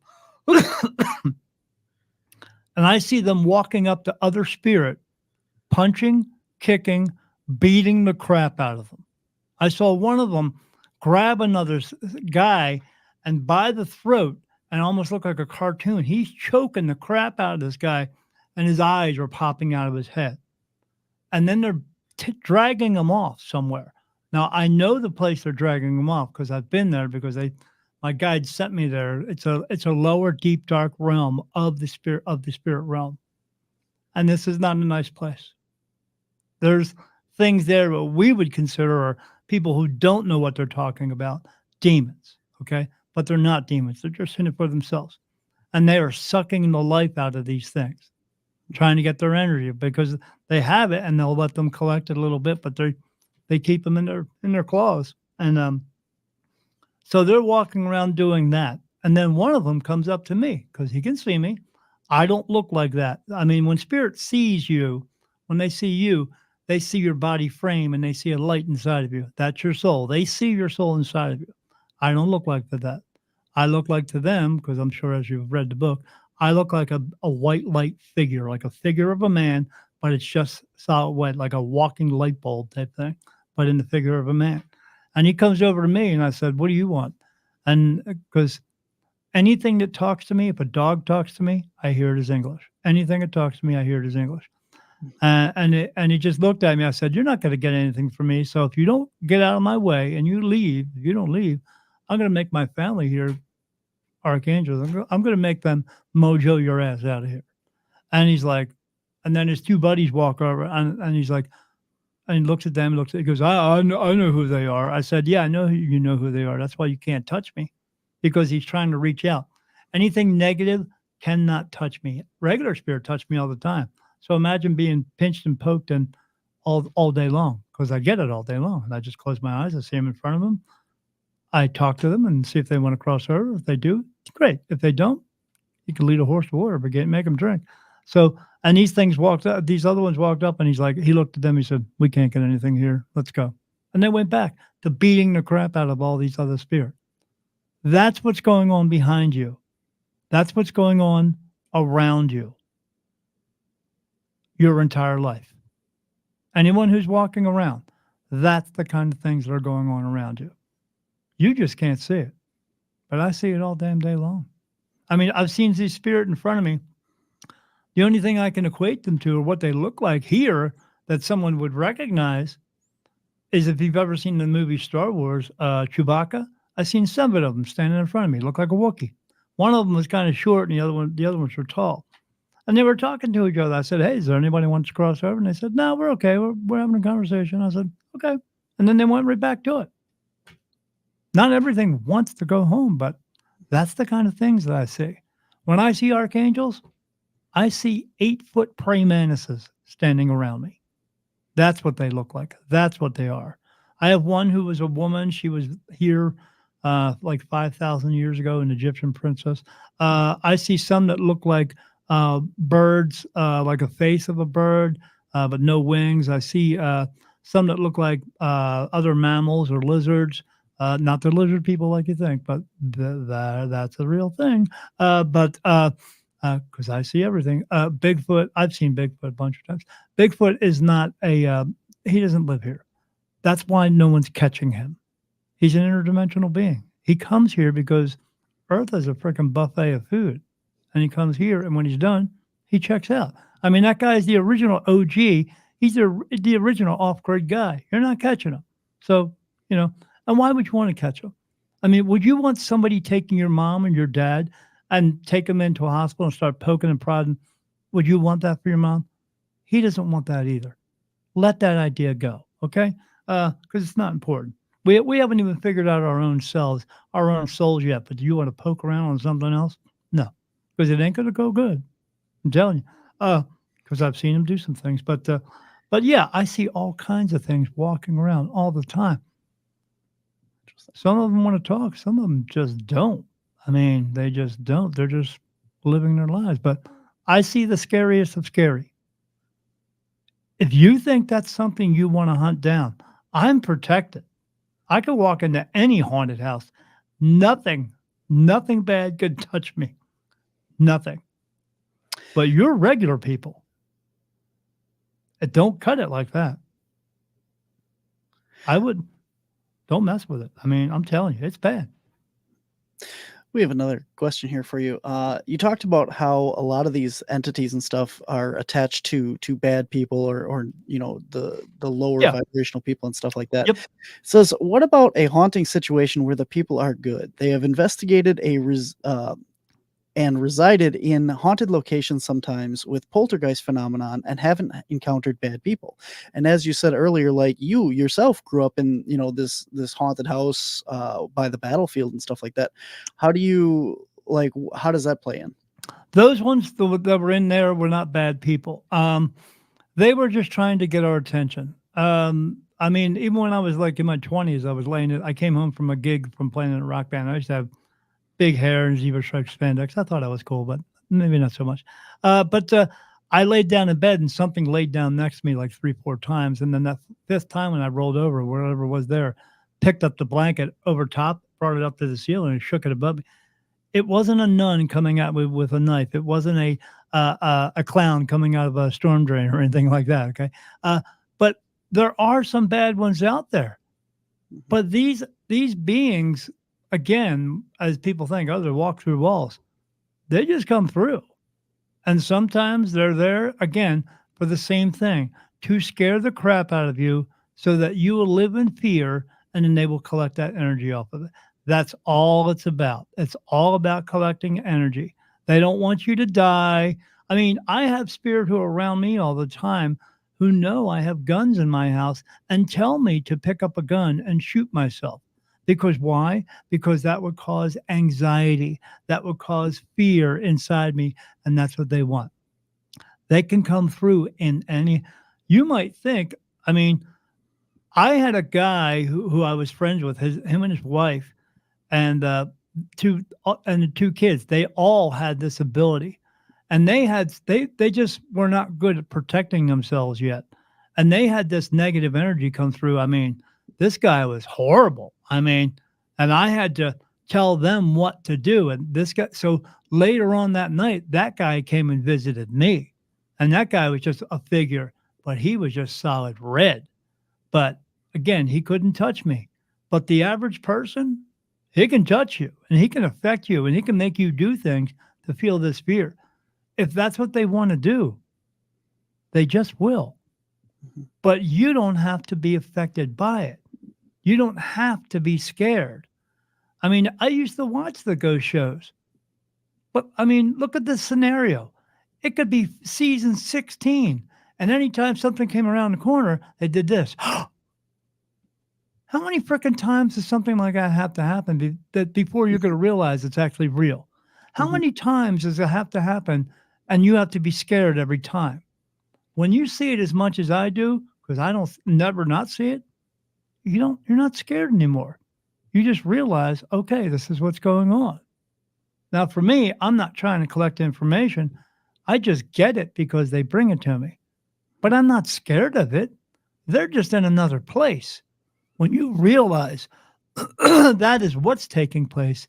And I see them walking up to other spirit, punching, kicking, beating the crap out of them. I saw one of them grab another guy and by the throat and almost look like a cartoon. He's choking the crap out of this guy. And his eyes were popping out of his head. And then they're dragging him off somewhere. Now, I know the place they're dragging him off because I've been there because my guide sent me there. It's a lower, deep, dark realm of the spirit realm. And this is not a nice place. There's things there that we would consider are people who don't know what they're talking about, demons, okay? But they're not demons. They're just in it for themselves. And they are sucking the life out of these things, trying to get their energy because they have it and they'll let them collect it a little bit, but they keep them in their claws. And so they're walking around doing that. And then one of them comes up to me because he can see me. I don't look like that. I mean, when spirit sees you, when they see you, they see your body frame and they see a light inside of you. That's your soul. They see your soul inside of you. I don't look like that. I look like to them, because I'm sure as you've read the book, I look like a white light figure, like a figure of a man, but it's just solid white, like a walking light bulb type thing, but in the figure of a man. And he comes over to me and I said, what do you want? And because anything that talks to me, if a dog talks to me, I hear it as English. Anything that talks to me, I hear it as English. And he just looked at me. I said, you're not going to get anything from me. So if you don't get out of my way and you leave, if you don't leave, I'm going to make my family here archangels. I'm going to make them mojo your ass out of here. And he's like, and then his 2 buddies walk over and he's like, and he looks at them, he goes, I know who they are. I said, yeah, I know you know who they are. That's why you can't touch me, because he's trying to reach out. Anything negative cannot touch me. Regular spirit touch me all the time. So imagine being pinched and poked and all day long, because I get it all day long. And I just close my eyes. I see them in front of them. I talk to them and see if they want to cross over. If they do, great. If they don't, you can lead a horse to water, but make them drink. So, and these things walked up, these other ones walked up and he looked at them. He said, we can't get anything here. Let's go. And they went back to beating the crap out of all these other spirits. That's what's going on behind you. That's what's going on around you your entire life. Anyone who's walking around, that's the kind of things that are going on around you. You just can't see it. But I see it all damn day long. I mean, I've seen these spirits in front of me. The only thing I can equate them to or what they look like here that someone would recognize is if you've ever seen the movie Star Wars, Chewbacca. I've seen 7 of them standing in front of me, look like a Wookiee. One of them was kind of short, and the other ones were tall. And they were talking to each other. I said, "Hey, is there anybody who wants to cross over?" And they said, "No, we're okay. We're having a conversation." I said, "Okay." And then they went right back to it. Not everything wants to go home, but that's the kind of things that I see. When I see archangels, I see 8-foot praying mantises standing around me. That's what they look like. That's what they are. I have one who was a woman. She was here like 5,000 years ago, an Egyptian princess. I see some that look like birds, like a face of a bird, but no wings. I see some that look like other mammals or lizards. Not the lizard people like you think, but that's a real thing. But because I see everything. Bigfoot, I've seen Bigfoot a bunch of times. Bigfoot is not he doesn't live here. That's why no one's catching him. He's an interdimensional being. He comes here because Earth is a freaking buffet of food. And he comes here, and when he's done, he checks out. I mean, that guy is the original OG. He's the original off-grid guy. You're not catching him. So, and why would you want to catch him? I mean, would you want somebody taking your mom and your dad and take them into a hospital and start poking and prodding? Would you want that for your mom? He doesn't want that either. Let that idea go, okay? Because it's not important. We haven't even figured out our own selves, our own souls yet. But do you want to poke around on something else? No, because it ain't going to go good. I'm telling you, because I've seen him do some things. But yeah, I see all kinds of things walking around all the time. Some of them want to talk. Some of them just don't. I mean, they just don't. They're just living their lives. But I see the scariest of scary. If you think that's something you want to hunt down, I'm protected. I could walk into any haunted house. Nothing bad could touch me. Nothing. But you're regular people. It don't cut it like that. Don't mess with it. I mean, I'm telling you, it's bad.
We have another question here for you. You talked about how a lot of these entities and stuff are attached to bad people or the lower vibrational people and stuff like that.
Yep.
It says, what about a haunting situation where the people are good? They have investigated and resided in haunted locations sometimes with poltergeist phenomenon and haven't encountered bad people. And as you said earlier, like you yourself grew up in, this haunted house by the battlefield and stuff like that. How does that play in?
Those ones that were in there were not bad people. They were just trying to get our attention. I mean, even when I was like in my 20s, I came home from a gig from playing in a rock band. I used to have big hair and zebra stripe spandex. I thought I was cool, but maybe not so much. But I laid down in bed and something laid down next to me like 3-4 times. And then that 5th time when I rolled over, whatever was there, picked up the blanket over top, brought it up to the ceiling and shook it above me. It wasn't a nun coming at me with a knife. It wasn't a clown coming out of a storm drain or anything like that. Okay. But there are some bad ones out there. But these beings, again, as people think, they walk through walls. They just come through. And sometimes they're there, again, for the same thing, to scare the crap out of you so that you will live in fear, and then they will collect that energy off of it. That's all it's about. It's all about collecting energy. They don't want you to die. I mean, I have spirits who are around me all the time who know I have guns in my house and tell me to pick up a gun and shoot myself. Because why? Because that would cause anxiety. That would cause fear inside me. And that's what they want. They can come through in any, you might think, I mean, I had a guy who I was friends with, him and his wife, and the 2 kids. They all had this ability, and they just were not good at protecting themselves yet. And they had this negative energy come through. I mean, This guy was horrible. I mean, and I had to tell them what to do. And this guy, so later on that night, that guy came and visited me. And that guy was just a figure, but he was just solid red. But again, he couldn't touch me. But the average person, he can touch you and he can affect you and he can make you do things to feel this fear. If that's what they want to do, they just will. But you don't have to be affected by it. You don't have to be scared. I mean, I used to watch the ghost shows. But I mean, look at this scenario. It could be season 16. And anytime something came around the corner, they did this. How many freaking times does something like that have to happen before you're going to realize it's actually real? How many times does it have to happen and you have to be scared every time? When you see it as much as I do, because I don't never not see it, you're not scared anymore. You just realize, okay, this is what's going on. Now, for me, I'm not trying to collect information. I just get it because they bring it to me. But I'm not scared of it. They're just in another place. When you realize that is what's taking place,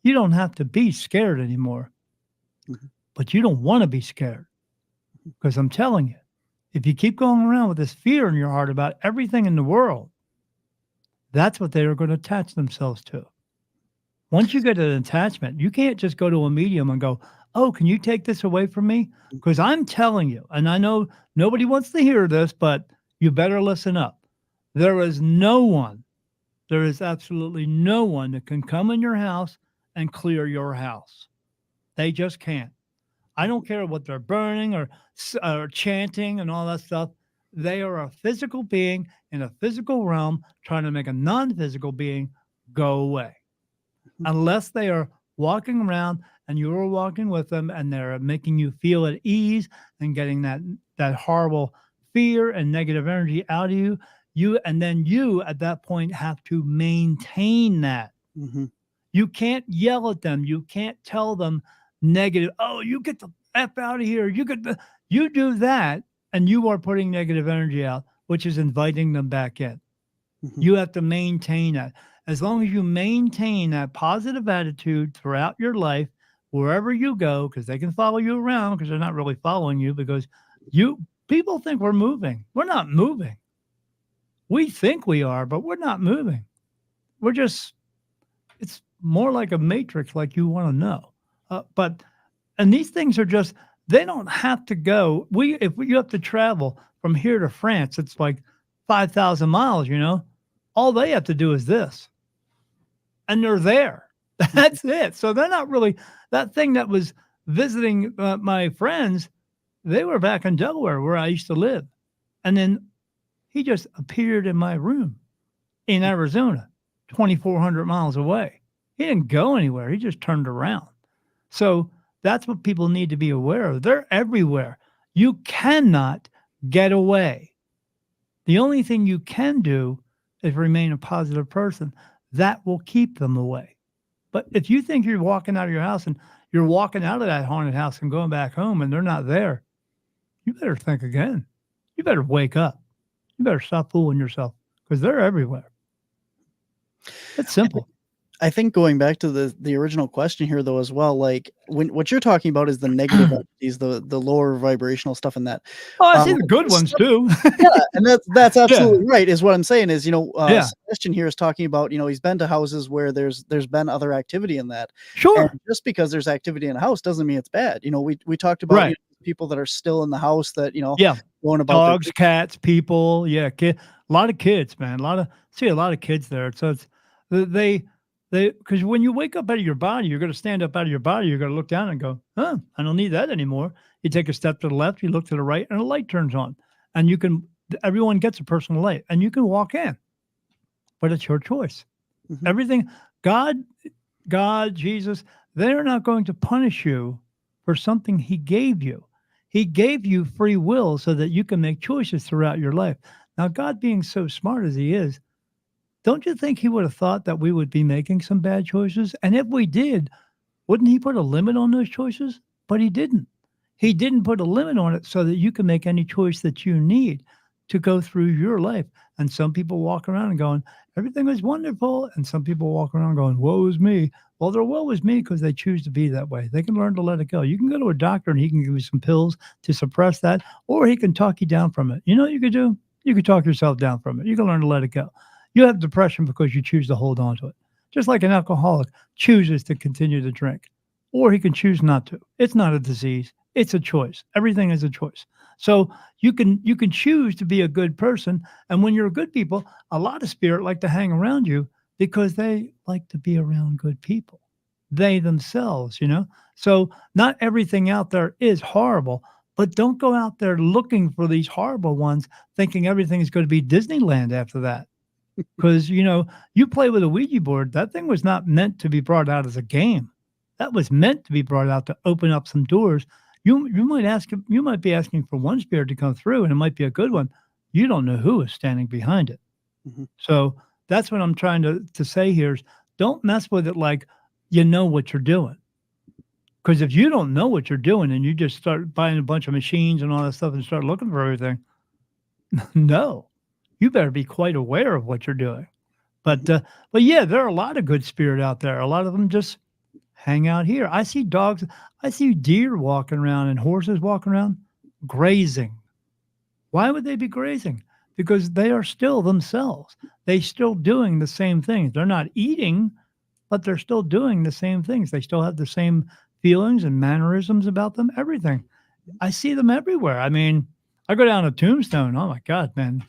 you don't have to be scared anymore. But you don't want to be scared. Because I'm telling you, if you keep going around with this fear in your heart about everything in the world, that's what they are going to attach themselves to. Once you get an attachment, you can't just go to a medium and go, oh, can you take this away from me? Because I'm telling you, and I know nobody wants to hear this, but you better listen up. There is absolutely no one that can come in your house and clear your house. They just can't. I don't care what they're burning or chanting and all that stuff. They are a physical being in a physical realm trying to make a non-physical being go away. Unless they are walking around and you are walking with them and they're making you feel at ease and getting that horrible fear and negative energy out of you. And then you at that point have to maintain that. You can't yell at them. You can't tell them negative. Oh, you get the F out of here. You do that and you are putting negative energy out, which is inviting them back in. You have to maintain that. As long as you maintain that positive attitude throughout your life, wherever you go, because they can follow you around because they're not really following you because people think we're moving. We're not moving. We think we are, but we're not moving. It's more like a matrix, like you want to know. And these things are just, they don't have to go. If you have to travel from here to France, it's like 5,000 miles, all they have to do is this. And they're there. That's it. So they're not really, that thing that was visiting my friends, they were back in Delaware where I used to live. And then he just appeared in my room in Arizona, 2,400 miles away. He didn't go anywhere. He just turned around. So that's what people need to be aware of. They're everywhere. You cannot get away. The only thing you can do is remain a positive person. That will keep them away. But if you think you're walking out of your house and you're walking out of that haunted house and going back home and they're not there, you better think again. You better wake up. You better stop fooling yourself because they're everywhere. It's simple.
I think going back to the original question here, though, as well, like what you're talking about is the negative entities, the lower vibrational stuff in that.
Oh, I see the good ones too.
Yeah, and that's absolutely right. Is what I'm saying is, Sebastian here is talking about, he's been to houses where there's been other activity in that.
Sure.
And just because there's activity in a house doesn't mean it's bad. We talked about people that are still in the house that going about
dogs, cats, people, a lot of kids, man, a lot of kids there. So it's because when you wake up out of your body, you're going to stand up out of your body. You're going to look down and go, I don't need that anymore. You take a step to the left, you look to the right, and a light turns on. And everyone gets a personal light, and you can walk in. But it's your choice. Everything, God, Jesus, they're not going to punish you for something he gave you. He gave you free will so that you can make choices throughout your life. Now, God being so smart as he is, don't you think he would have thought that we would be making some bad choices? And if we did, wouldn't he put a limit on those choices? But he didn't. He didn't put a limit on it so that you can make any choice that you need. to go through your life. And some people walk around and going, everything is wonderful. And some people walk around going, woe is me. Well, they're woe is me because they choose to be that way. They can learn to let it go. You can go to a doctor and he can give you some pills to suppress that, or he can talk you down from it. You know what you could do? You could talk yourself down from it. You can learn to let it go. You have depression because you choose to hold on to it. Just like an alcoholic chooses to continue to drink, or he can choose not to. It's not a disease. It's a choice. Everything is a choice. So you can choose to be a good person. And when you're good people, a lot of spirit like to hang around you because they like to be around good people. They themselves, So not everything out there is horrible, but don't go out there looking for these horrible ones, thinking everything is going to be Disneyland after that. Because, you play with a Ouija board, that thing was not meant to be brought out as a game. That was meant to be brought out to open up some doors. You might be asking for one spirit to come through, and it might be a good one. You don't know who is standing behind it.
Mm-hmm.
So that's what I'm trying to say here is don't mess with it like you know what you're doing. Because if you don't know what you're doing and you just start buying a bunch of machines and all that stuff and start looking for everything, no, you better be quite aware of what you're doing. But yeah, there are a lot of good spirit out there. A lot of them just hang out here. I see dogs. I see deer walking around and horses walking around grazing. Why would they be grazing? Because they are still themselves. They still doing the same things. They're not eating, but they're still doing the same things. They still have the same feelings and mannerisms about them, everything. I see them everywhere. I mean, I go down to Tombstone. Oh my God, man.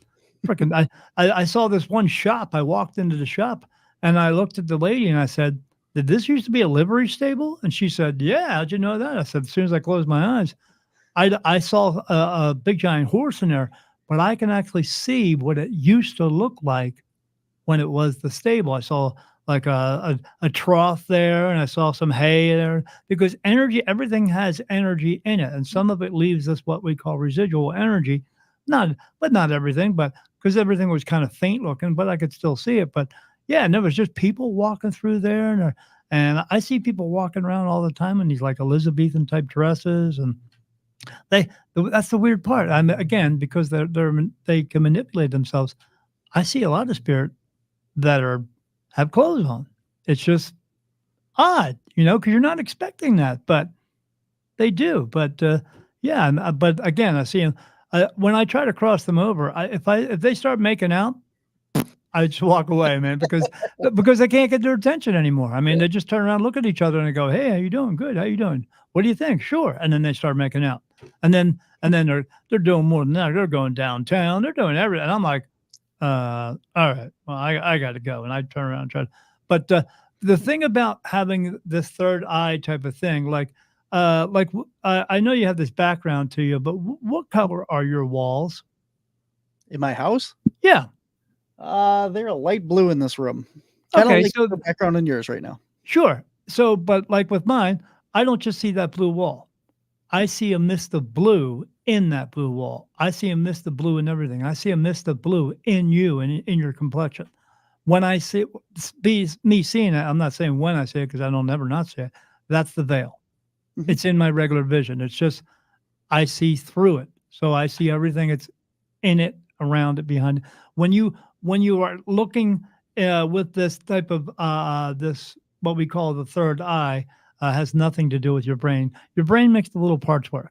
Freaking, I saw this one shop. I walked into the shop and I looked at the lady and I said, did this used to be a livery stable? And she said, yeah, how'd you know that? I said, as soon as I closed my eyes, I saw a big giant horse in there, but I can actually see what it used to look like when it was the stable. I saw like a trough there and I saw some hay there because energy, everything has energy in it. And some of it leaves us what we call residual energy. Not everything, but because everything was kind of faint looking, but I could still see it. But yeah, and there was just people walking through there, and I see people walking around all the time in these like Elizabethan type dresses, and that's the weird part. I'm again because they can manipulate themselves. I see a lot of spirit that have clothes on. It's just odd, because you're not expecting that, but they do. But yeah, but again, I see them. When I try to cross them over, if they start making out, I just walk away, man, because they can't get their attention anymore. I mean, they just turn around, look at each other, and they go, "Hey, how you doing? Good. How you doing? What do you think? Sure." And then they start making out, and then they're doing more than that. They're going downtown. They're doing everything. And I'm like, all right, well, I got to go, and I turn around and try. But the thing about having this third eye type of thing, I know you have this background to you, but what color are your walls?
In my house?
Yeah.
They're a light blue in this room. Kind of like the background in yours right now.
Sure. So, but like with mine, I don't just see that blue wall. I see a mist of blue in that blue wall. I see a mist of blue in everything. I see a mist of blue in you and in your complexion. When I see me seeing it, I'm not saying when I see it because I don't never not see it. That's the veil. Mm-hmm. It's in my regular vision. It's just I see through it. So I see everything that's in it, around it, behind it. When you are looking with this type of this what we call the third eye has nothing to do with your brain. Your brain makes the little parts work.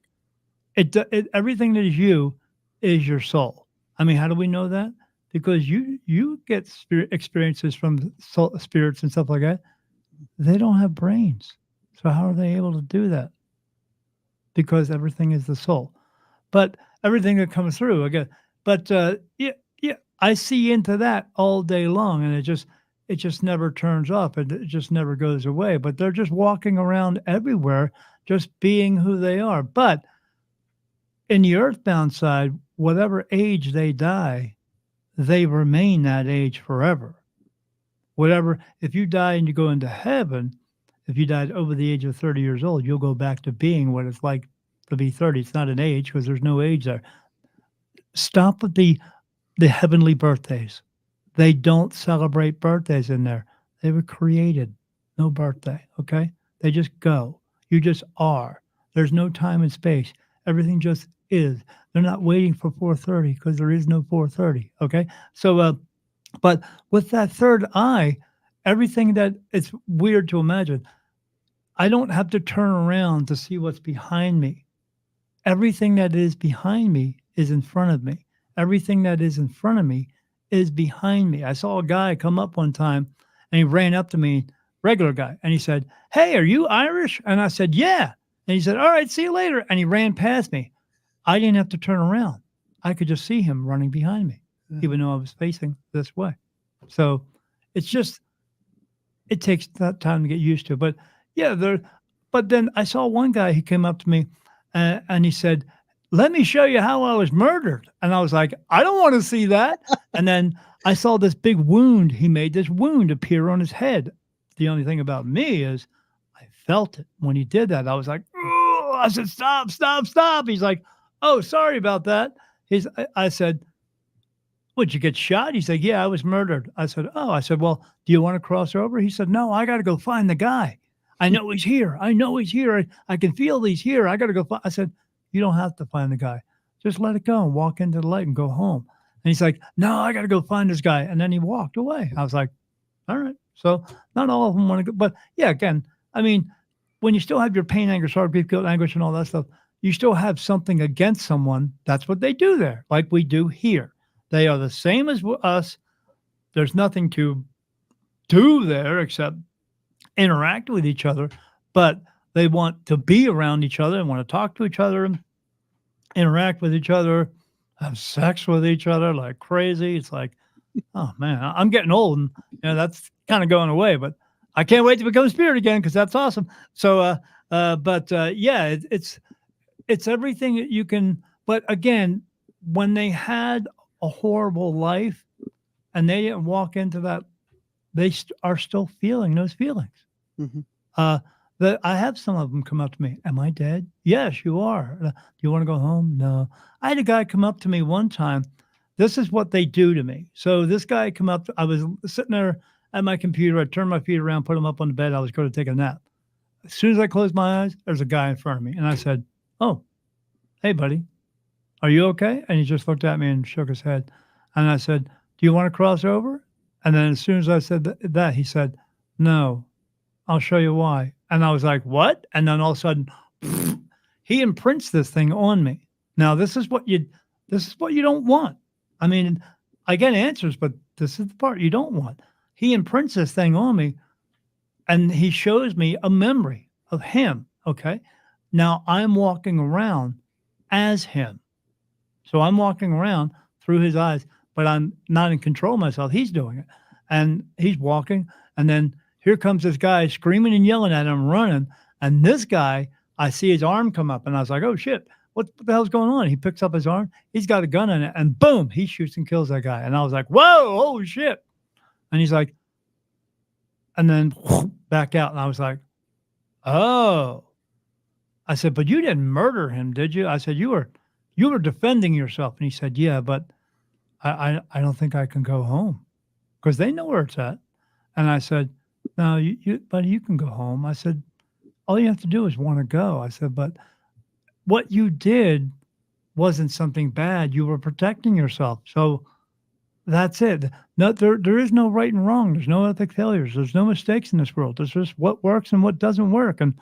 It everything that is you is your soul. I mean, how do we know that? Because you get experiences from spirits and stuff like that. They don't have brains, so how are they able to do that? Because everything is the soul. But everything that comes through again. But yeah, I see into that all day long, and it just never turns off. It just never goes away. But they're just walking around everywhere, just being who they are. But in the earthbound side, whatever age they die, they remain that age forever. Whatever, if you die and you go into heaven, if you died over the age of 30 years old, you'll go back to being what it's like to be 30. It's not an age because there's no age there. Stop with the heavenly birthdays. They don't celebrate birthdays in there. They were created. No birthday, okay? They just go. You just are. There's no time and space. Everything just is. they're not waiting for 4:30 because there is no 4:30. Okay. So, but with that third eye, everything that it's weird to imagine, I don't have to turn around to see what's behind me. Everything that is behind me is in front of me. Everything that is in front of me is behind me. I saw a guy come up one time and he ran up to me, regular guy, and he said, "Hey, are you Irish?" And I said, "Yeah." And he said, "All right, see you later." And he ran past me. I didn't have to turn around. I could just see him running behind me, even though I was facing this way. So it's just, it takes that time to get used to. But yeah, but then I saw one guy, he came up to me and he said, "Let me show you how I was murdered." And I was like, "I don't want to see that." And then I saw this big wound. He made this wound appear on his head. The only thing about me is I felt it when he did that. I was like, "Oh," I said, "Stop, stop, stop." He's like, "Oh, sorry about that." I said, "Would you get shot?" He said, "Yeah, I was murdered." I said, "Oh," I said, "Well, do you want to cross over?" He said, "No, I got to go find the guy. I know he's here. I know he's here. I can feel he's here. I got to go find." I said, "You don't have to find the guy. Just let it go and walk into the light and go home." And he's like, "No, I got to go find this guy." And then he walked away. I was like, all right. So not all of them want to go. But yeah, again, I mean, when you still have your pain, anger, sorrow, grief, guilt, anguish, and all that stuff, you still have something against someone. That's what they do there, like we do here. They are the same as us. There's nothing to do there except interact with each other, but they want to be around each other and want to talk to each other, interact with each other, have sex with each other like crazy. It's like, oh man, I'm getting old and that's kind of going away, but I can't wait to become a spirit again because that's awesome. So, yeah, it's everything that you can. But again, when they had a horrible life and they didn't walk into that, they are still feeling those feelings.
Mhm.
I have some of them come up to me. "Am I dead?" "Yes, you are." "Do you want to go home?" "No." I had a guy come up to me one time. This is what they do to me. So this guy come up. I was sitting there at my computer. I turned my feet around, put them up on the bed. I was going to take a nap. As soon as I closed my eyes, there's a guy in front of me. And I said, "Oh, hey, buddy, are you okay?" And he just looked at me and shook his head. And I said, "Do you want to cross over?" And then as soon as I said that, he said, "No, I'll show you why." And I was like, "What?" And then all of a sudden, he imprints this thing on me. Now, this is what you don't want. I mean, I get answers, but this is the part you don't want. He imprints this thing on me and he shows me a memory of him. Okay. Now I'm walking around as him. So I'm walking around through his eyes, but I'm not in control of myself. He's doing it. And he's walking. And then here comes this guy screaming and yelling at him, running. And this guy, I see his arm come up and I was like, "Oh shit. What the hell's going on?" He picks up his arm. He's got a gun in it, and boom, he shoots and kills that guy. And I was like, "Whoa, oh shit!" And he's like, and then back out. And I was like, "Oh," I said, "But you didn't murder him, did you?" I said, "You were defending yourself." And he said, "Yeah, but I don't think I can go home because they know where it's at." And I said, "No, buddy, you can go home." I said, "All you have to do is want to go." I said, "But what you did wasn't something bad. You were protecting yourself. So that's it. No, there is no right and wrong. There's no epic failures. There's no mistakes in this world. There's just what works and what doesn't work. And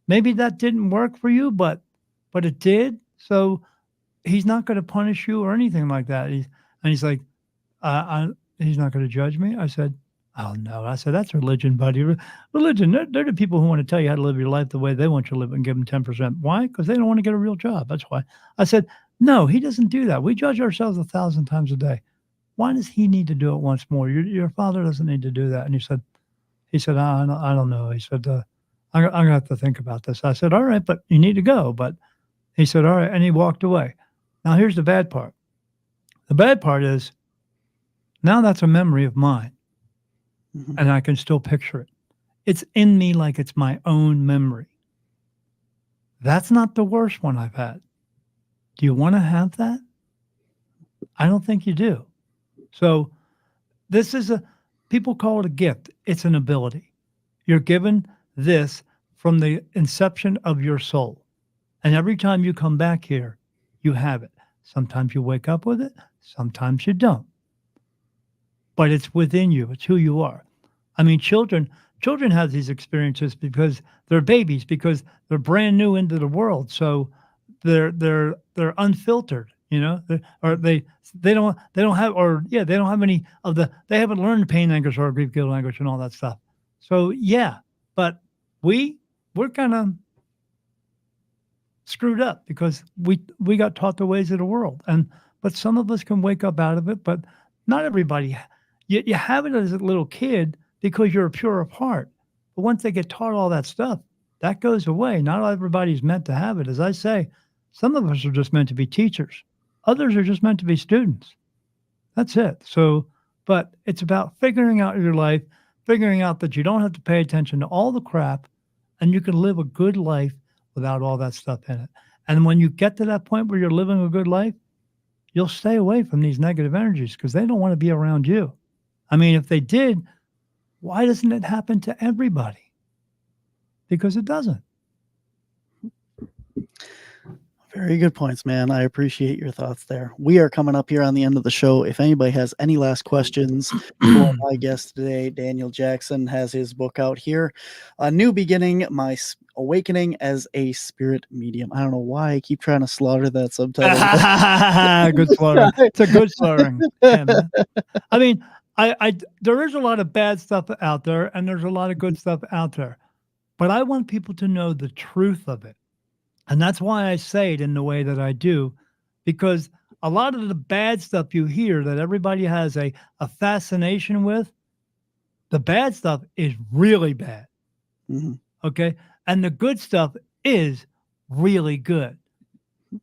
maybe that didn't work for you, but it did. So he's not going to punish you or anything like that." He's like, he's not going to judge me. I said, "Oh no." I said, "That's religion, buddy. Religion, they're the people who want to tell you how to live your life the way they want you to live and give them 10%. Why? Because they don't want to get a real job. That's why." I said, "No, he doesn't do that. We judge ourselves 1,000 times a day. Why does he need to do it once more? Your father doesn't need to do that." And he said, I don't know." He said, I'm going to have to think about this." I said, "All right, but you need to go." But he said, "All right." And he walked away. Now here's the bad part. The bad part is now that's a memory of mine.
Mhm.
And I can still picture it. It's in me like it's my own memory. That's not the worst one I've had. Do you want to have that? I don't think you do. So this is people call it a gift. It's an ability. You're given this from the inception of your soul. And every time you come back here, you have it. Sometimes you wake up with it, sometimes you don't. But it's within you. It's who you are. I mean, children have these experiences because they're babies, because they're brand new into the world. So they're unfiltered, or they don't have, or yeah, they don't have any of they haven't learned pain language or grief guilt language and all that stuff. So yeah, but we're kind of screwed up because we got taught the ways of the world, but some of us can wake up out of it, but not everybody. You have it as a little kid because you're pure of heart, but once they get taught all that stuff, that goes away. Not everybody's meant to have it. As I say, some of us are just meant to be teachers, others are just meant to be students. That's it. So, but it's about figuring out your life, figuring out that you don't have to pay attention to all the crap, and you can live a good life without all that stuff in it. And when you get to that point where you're living a good life, you'll stay away from these negative energies because they don't want to be around you. I mean, if they did, why doesn't it happen to everybody? Because it doesn't.
Very good points, man. I appreciate your thoughts there. We are coming up here on the end of the show. If anybody has any last questions for my guest today, Daniel Jackson has his book out here, A New Beginning, My Awakening as a Spirit Medium. I don't know why I keep trying to slaughter that subtitle.
Good slaughtering. It's a good slaughtering. Yeah, man. I mean, I there is a lot of bad stuff out there, and there's a lot of good stuff out there. But I want people to know the truth of it. And that's why I say it in the way that I do, because a lot of the bad stuff you hear that everybody has a fascination with, the bad stuff is really bad.
Mm-hmm.
Okay. And the good stuff is really good.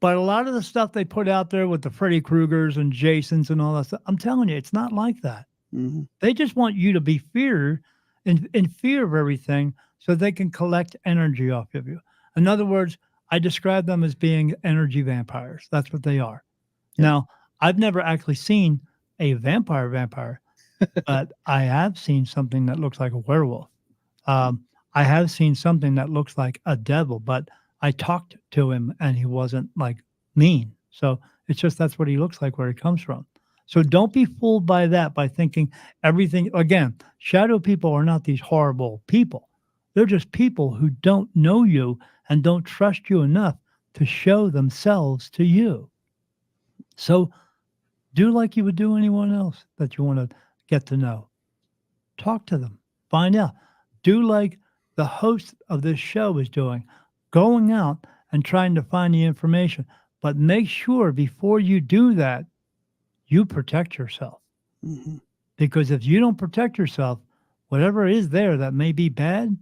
But a lot of the stuff they put out there with the Freddy Kruegers and Jasons and all that stuff, I'm telling you, it's not like that.
Mm-hmm.
They just want you to be in fear of everything so they can collect energy off of you. In other words, I describe them as being energy vampires. That's what they are.
Yeah.
Now, I've never actually seen a vampire, but I have seen something that looks like a werewolf. I have seen something that looks like a devil, but I talked to him and he wasn't like mean. So it's just that's what he looks like, where he comes from. So don't be fooled by that, by thinking everything. Again, shadow people are not these horrible people. They're just people who don't know you and don't trust you enough to show themselves to you. So do like you would do anyone else that you want to get to know. Talk to them. Find out. Do like the host of this show is doing, going out and trying to find the information. But make sure before you do that, you protect yourself.
Mm-hmm.
Because if you don't protect yourself, whatever is there that may be bad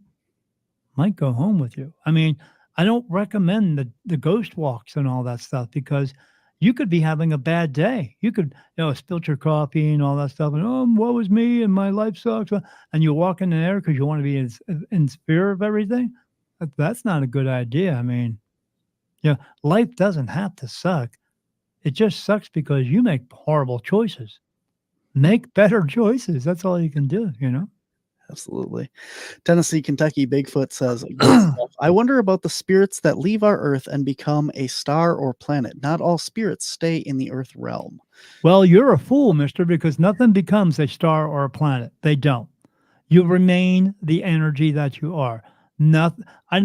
might go home with you. I mean, I don't recommend the ghost walks and all that stuff, because you could be having a bad day. You could, spilt your coffee and all that stuff, and woe is me and my life sucks. And you walk in there because you want to be in fear of everything. That's not a good idea. I mean, life doesn't have to suck. It just sucks because you make horrible choices. Make better choices. That's all you can do,
Absolutely. Tennessee, Kentucky, Bigfoot says, "Good stuff. I wonder about the spirits that leave our Earth and become a star or planet. Not all spirits stay in the Earth realm."
Well, you're a fool, mister, because nothing becomes a star or a planet. They don't. You remain the energy that you are. Nothing. I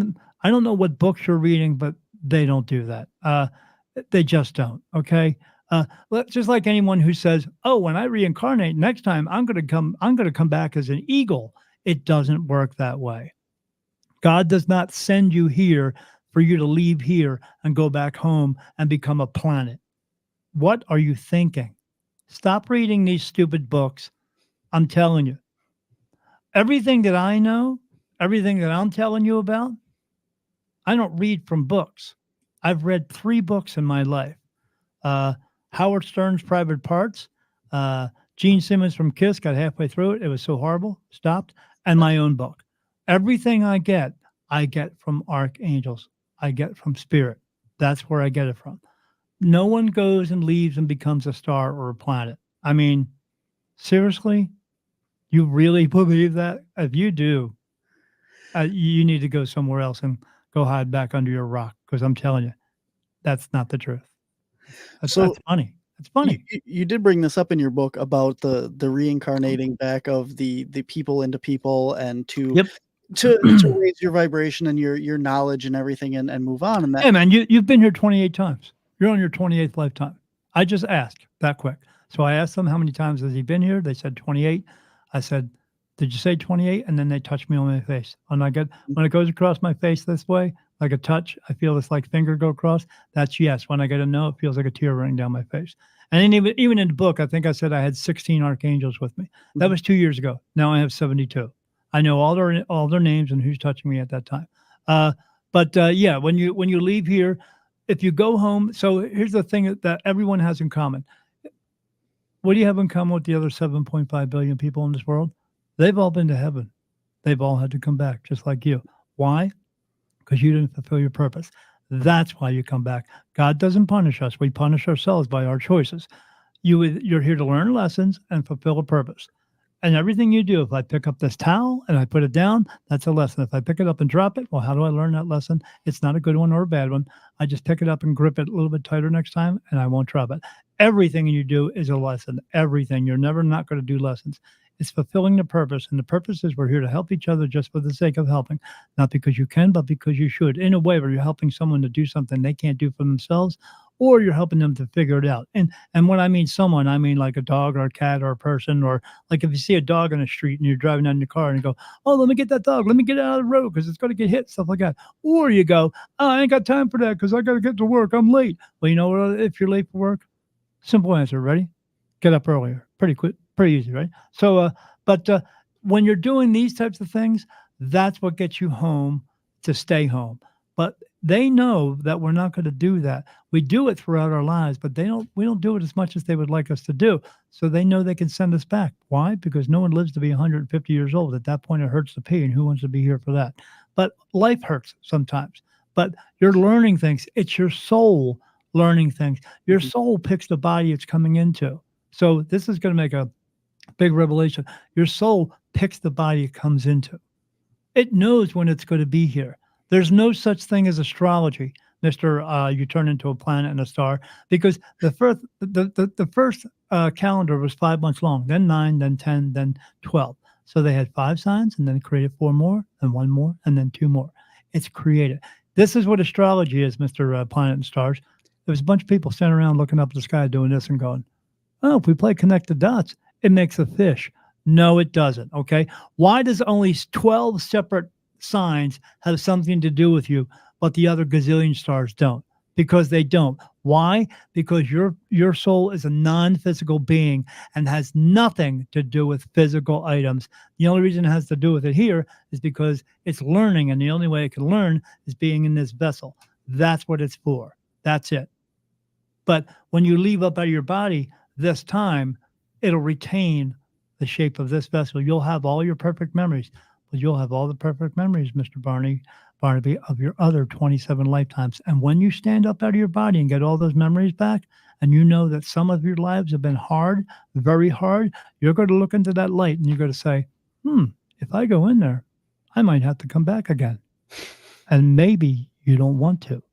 don't know what books you're reading, but they don't do that. They just don't. Okay. Just like anyone who says, "Oh, when I reincarnate next time, I'm going to come back as an eagle." It doesn't work that way. God does not send you here for you to leave here and go back home and become a planet. What are you thinking? Stop reading these stupid books. I'm telling you, everything that I know, everything that I'm telling you about, I don't read from books. I've read 3 books in my life. Howard Stern's Private Parts. Gene Simmons from Kiss, got halfway through it. It was so horrible. Stopped. And my own book. Everything I get from archangels. I get from spirit. That's where I get it from. No one goes and leaves and becomes a star or a planet. I mean, seriously? You really believe that? If you do, you need to go somewhere else and go hide back under your rock, because I'm telling you, that's not the truth.
So
That's funny. It's
you,
funny.
you did bring this up in your book about the reincarnating back of the people into people, and to
Yep.
to raise your vibration and your knowledge and everything, and move on, and that.
Hey, man, you've been here 28 times. You're on your 28th lifetime. I just asked that quick. So I asked them how many times has he been here. They said 28. I said, did you say 28? And then they touched me on my face. And when it goes across my face this way, like a touch, I feel this like finger go across. That's yes. When I get a no, it feels like a tear running down my face. And then even in the book, I think I said I had 16 archangels with me. That was 2 years ago. Now I have 72. I know all their names and who's touching me at that time. But yeah, when you leave here, if you go home, so here's the thing that everyone has in common. What do you have in common with the other 7.5 billion people in this world? They've all been to heaven. They've all had to come back, just like you. Why? Because you didn't fulfill your purpose. That's why you come back. God doesn't punish us. We punish ourselves by our choices. You're here to learn lessons and fulfill a purpose. And everything you do, if I pick up this towel and I put it down, that's a lesson. If I pick it up and drop it, well, how do I learn that lesson? It's not a good one or a bad one. I just pick it up and grip it a little bit tighter next time, and I won't drop it. Everything you do is a lesson. Everything. You're never not going to do lessons. It's fulfilling the purpose. And the purpose is we're here to help each other just for the sake of helping. Not because you can, but because you should. In a way where you're helping someone to do something they can't do for themselves, or you're helping them to figure it out. And when I mean someone, I mean like a dog or a cat or a person, or like if you see a dog on the street and you're driving down in your car and you go, oh, let me get that dog. Let me get it out of the road because it's going to get hit, stuff like that. Or you go, oh, I ain't got time for that because I got to get to work. I'm late. Well, you know what? If you're late for work, simple answer. Ready? Get up earlier. Pretty quick, pretty easy, right? So, but when you're doing these types of things, that's what gets you home to stay home. But they know that we're not going to do that. We do it throughout our lives, but we don't do it as much as they would like us to do. So they know they can send us back. Why? Because no one lives to be 150 years old. At that point, it hurts to pee, and who wants to be here for that? But life hurts sometimes. But you're learning things. It's your soul learning things. Your soul picks the body it's coming into. So this is going to make a big revelation. Your soul picks the body it comes into. It knows when it's going to be here. There's no such thing as astrology, Mr. You turn into a planet and a star, because the first calendar was 5 months long, then 9, then 10, then 12. So they had 5 signs, and then created 4 more, and 1 more, and then 2 more. It's created. This is what astrology is, Mr. Planet and Stars. There was a bunch of people standing around looking up at the sky doing this and going, oh, if we play connect the dots, it makes a fish. No, it doesn't, okay? Why does only 12 separate signs have something to do with you, but the other gazillion stars don't? Because they don't. Why? Because your soul is a non-physical being and has nothing to do with physical items. The only reason it has to do with it here is because it's learning, and the only way it can learn is being in this vessel. That's what it's for. That's it. But when you leave up out of your body this time, it'll retain the shape of this vessel. You'll have all your perfect memories. But you'll have all the perfect memories, Mr. Barnaby, of your other 27 lifetimes. And when you stand up out of your body and get all those memories back, and you know that some of your lives have been hard, very hard, you're going to look into that light and you're going to say, if I go in there, I might have to come back again. And maybe you don't want to.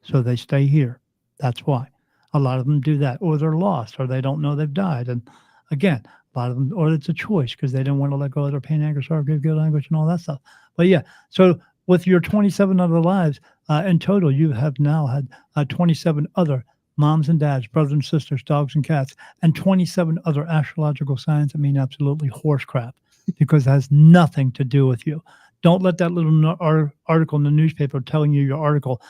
So they stay here. That's why. A lot of them do that. Or they're lost, or they don't know they've died. And again, a lot of them, or it's a choice because they don't want to let go of their pain, anger, sorrow, grief, guilt, language, and all that stuff. But yeah, so with your 27 other lives, in total, you have now had 27 other moms and dads, brothers and sisters, dogs and cats, and 27 other astrological signs that mean absolutely horse crap because it has nothing to do with you. Don't let that little article in the newspaper telling you your article,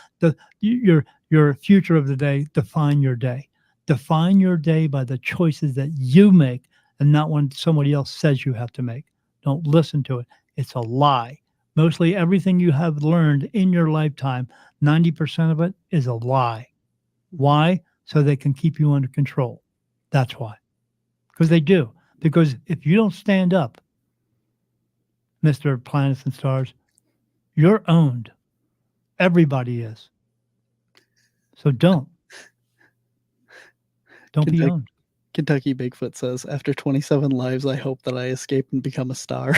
your future of the day, define your day. Define your day by the choices that you make, and not when somebody else says you have to make. Don't listen to it. It's a lie. Mostly everything you have learned in your lifetime, 90% of it is a lie. Why? So they can keep you under control. That's why. Because they do. Because if you don't stand up, Mr. Planets and Stars, you're owned. Everybody is. So don't be owned.
Kentucky Bigfoot says, after 27 lives, I hope that I escape and become a star.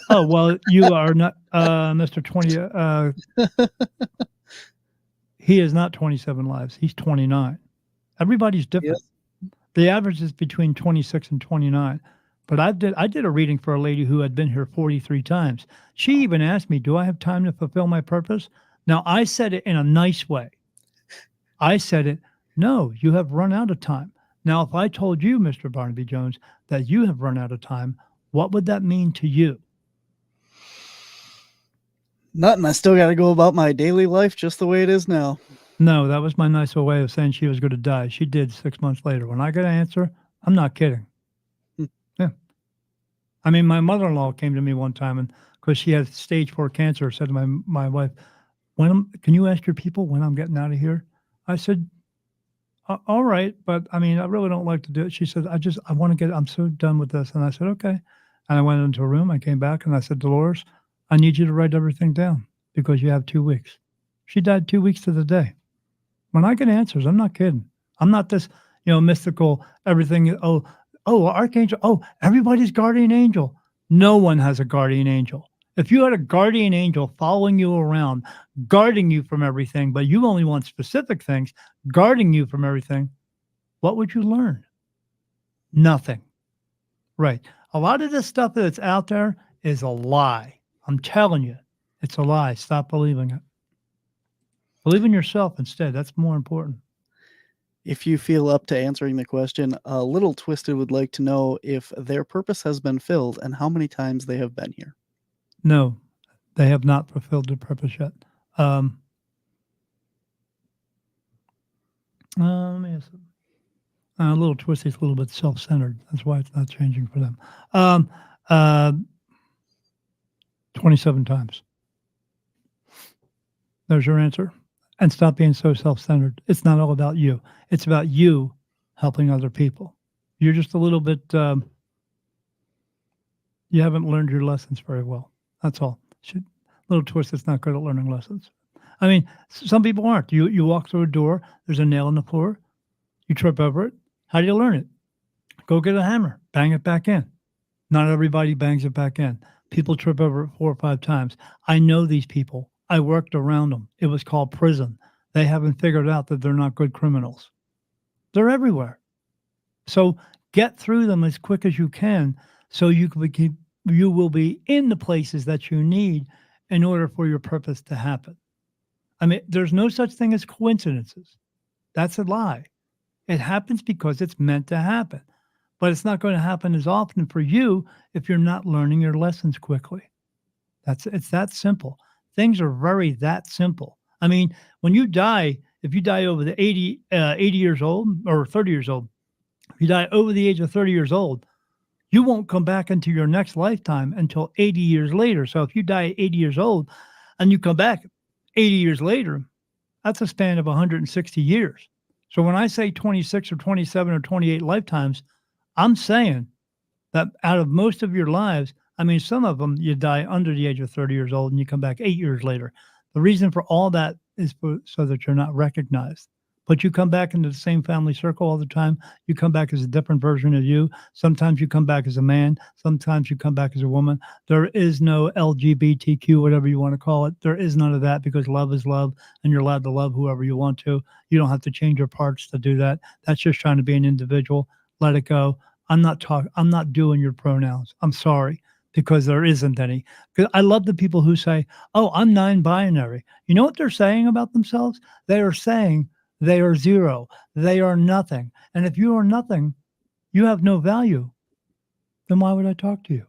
Oh, well, you are not, Mr. 20. He is not 27 lives. He's 29. Everybody's different.
Yes.
The average is between 26 and 29. But I did a reading for a lady who had been here 43 times. She even asked me, "Do I have time to fulfill my purpose?" Now, I said it in a nice way. I said it, "No, you have run out of time." Now, if I told you, Mr. Barnaby Jones, that you have run out of time, what would that mean to you?
Nothing. I still got to go about my daily life just the way it is now.
No, that was my nice way of saying she was going to die. She did 6 months later. When I got an answer, I'm not kidding.
Hmm.
Yeah. I mean, my mother-in-law came to me one time, and because she had stage 4 cancer, said to my wife, can you ask your people when I'm getting out of here? I said, all right, but I mean, I really don't like to do it. She said, I want to I'm so done with this. And I said, okay. And I went into a room. I came back and I said, Dolores, I need you to write everything down because you have 2 weeks. She died 2 weeks to the day. When I get answers, I'm not kidding. I'm not this, mystical, everything. Archangel. Everybody's guardian angel. No one has a guardian angel. If you had a guardian angel following you around, guarding you from everything, but you only want specific things, guarding you from everything, what would you learn? Nothing. Right. A lot of this stuff that's out there is a lie. I'm telling you, it's a lie. Stop believing it. Believe in yourself instead. That's more important.
If you feel up to answering the question, a Little Twisted would like to know if their purpose has been filled and how many times they have been here.
No, they have not fulfilled their purpose yet. Let me ask them. A Little Twisted is a little bit self-centered. That's why it's not changing for them. 27 times. There's your answer. And stop being so self-centered. It's not all about you. It's about you helping other people. You're just a little bit, you haven't learned your lessons very well. That's all. Little Twisted's not good at learning lessons. I mean, some people aren't. You walk through a door, there's a nail in the floor, you trip over it. How do you learn it? Go get a hammer, bang it back in. Not everybody bangs it back in. People trip over it 4 or 5 times. I know these people. I worked around them. It was called prison. They haven't figured out that they're not good criminals. They're everywhere. So get through them as quick as you can so you will be in the places that you need in order for your purpose to happen. I mean, there's no such thing as coincidences. That's a lie. It happens because it's meant to happen. But it's not going to happen as often for you if you're not learning your lessons quickly. It's that simple. Things are very that simple. I mean, when you die, if you die over the 80 years old or 30 years old, if you die over the age of 30 years old, you won't come back into your next lifetime until 80 years later. So if you die at 80 years old and you come back 80 years later, that's a span of 160 years. So when I say 26 or 27 or 28 lifetimes, I'm saying that out of most of your lives, I mean, some of them you die under the age of 30 years old and you come back 8 years later. The reason for all that is so that you're not recognized. But you come back into the same family circle all the time. You come back as a different version of you. Sometimes you come back as a man. Sometimes you come back as a woman. There is no LGBTQ, whatever you want to call it. There is none of that because love is love and you're allowed to love whoever you want to. You don't have to change your parts to do that. That's just trying to be an individual. Let it go. I'm not doing your pronouns. I'm sorry, because there isn't any. Because I love the people who say, oh, I'm non-binary. You know what they're saying about themselves? They are saying they are zero. They are nothing. And if you are nothing, you have no value. Then why would I talk to you?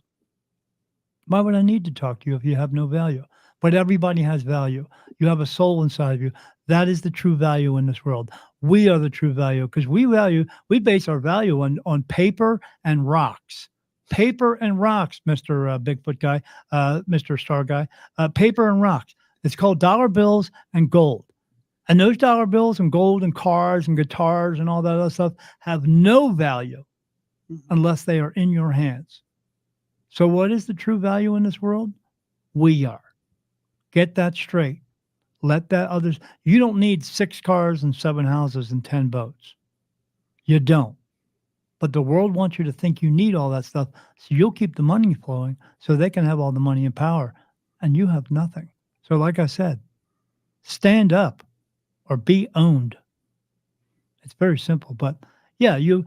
Why would I need to talk to you if you have no value? But everybody has value. You have a soul inside of you. That is the true value in this world. We are the true value because we base our value on paper and rocks. Paper and rocks, Mr. Bigfoot guy, Mr. Star guy. Paper and rocks. It's called dollar bills and gold. And those dollar bills and gold and cars and guitars and all that other stuff have no value unless they are in your hands. So what is the true value in this world? We are. Get that straight. Let that others. You don't need 6 cars and 7 houses and 10 boats. You don't. But the world wants you to think you need all that stuff. So you'll keep the money flowing so they can have all the money and power. And you have nothing. So like I said, stand up or be owned. It's very simple, but yeah, you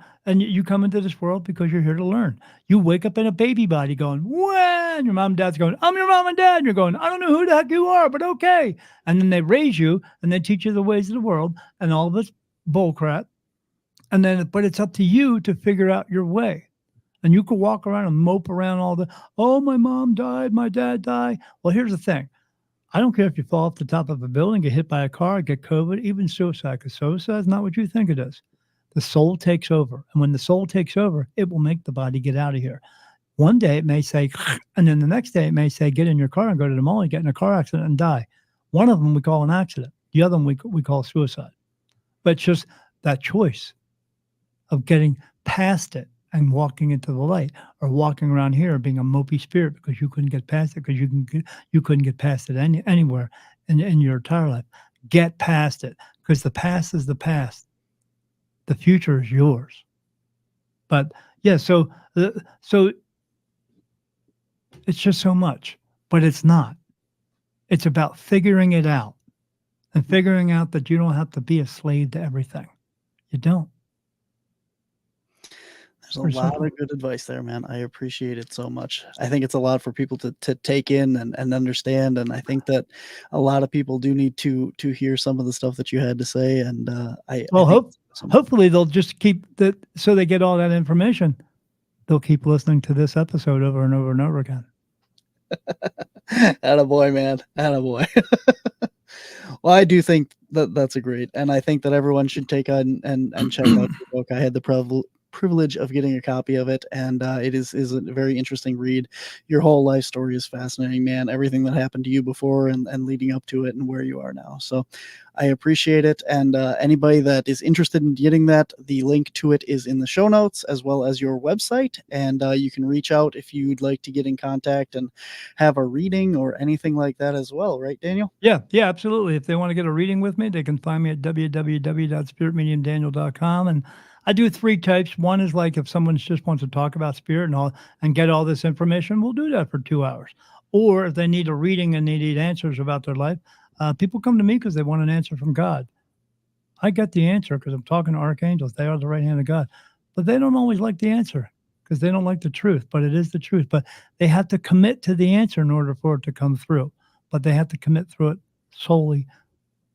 come into this world because you're here to learn. You wake up in a baby body going, "When?" Your mom and dad's going, "I'm your mom and dad." And you're going, "I don't know who the heck you are, but okay." And then they raise you and they teach you the ways of the world and all of this bull crap. And then, but it's up to you to figure out your way. And you could walk around and mope around oh, my mom died, my dad died. Well, here's the thing. I don't care if you fall off the top of a building, get hit by a car, get COVID, even suicide, because suicide is not what you think it is. The soul takes over. And when the soul takes over, it will make the body get out of here. One day it may say, and then the next day it may say, get in your car and go to the mall and get in a car accident and die. One of them we call an accident. The other one we call suicide. But it's just that choice of getting past it and walking into the light, or walking around here being a mopey spirit because you couldn't get past it, because you couldn't get past it anywhere in your entire life. Get past it, because the past is the past. The future is yours. But yeah, so it's just so much, but it's not. It's about figuring it out and figuring out that you don't have to be a slave to everything. You don't.
There's a lot of good advice there, man. I appreciate it so much. I think it's a lot for people to take in and understand. And I think that a lot of people do need to hear some of the stuff that you had to say. And
hopefully they'll just keep that, so they get all that information. They'll keep listening to this episode over and over and over again.
Attaboy, man. Attaboy. Well, I do think that's a great, and I think that everyone should take on and check out the book. I had the privilege of getting a copy of it, and it is a very interesting read. Your whole life story is fascinating, man. Everything that happened to you before and leading up to it and where you are now. So I appreciate it. And anybody that is interested in getting that, the link to it is in the show notes, as well as your website. And you can reach out if you'd like to get in contact and have a reading or anything like that as well. Right, Daniel?
Yeah, absolutely. If they want to get a reading with me, they can find me at www.spiritmediumdaniel.com. And I do 3 types. One is like if someone just wants to talk about spirit and get all this information, we'll do that for 2 hours. Or if they need a reading and they need answers about their life, people come to me because they want an answer from God. I get the answer because I'm talking to archangels. They are the right hand of God. But they don't always like the answer because they don't like the truth. But it is the truth. But they have to commit to the answer in order for it to come through. But they have to commit through it solely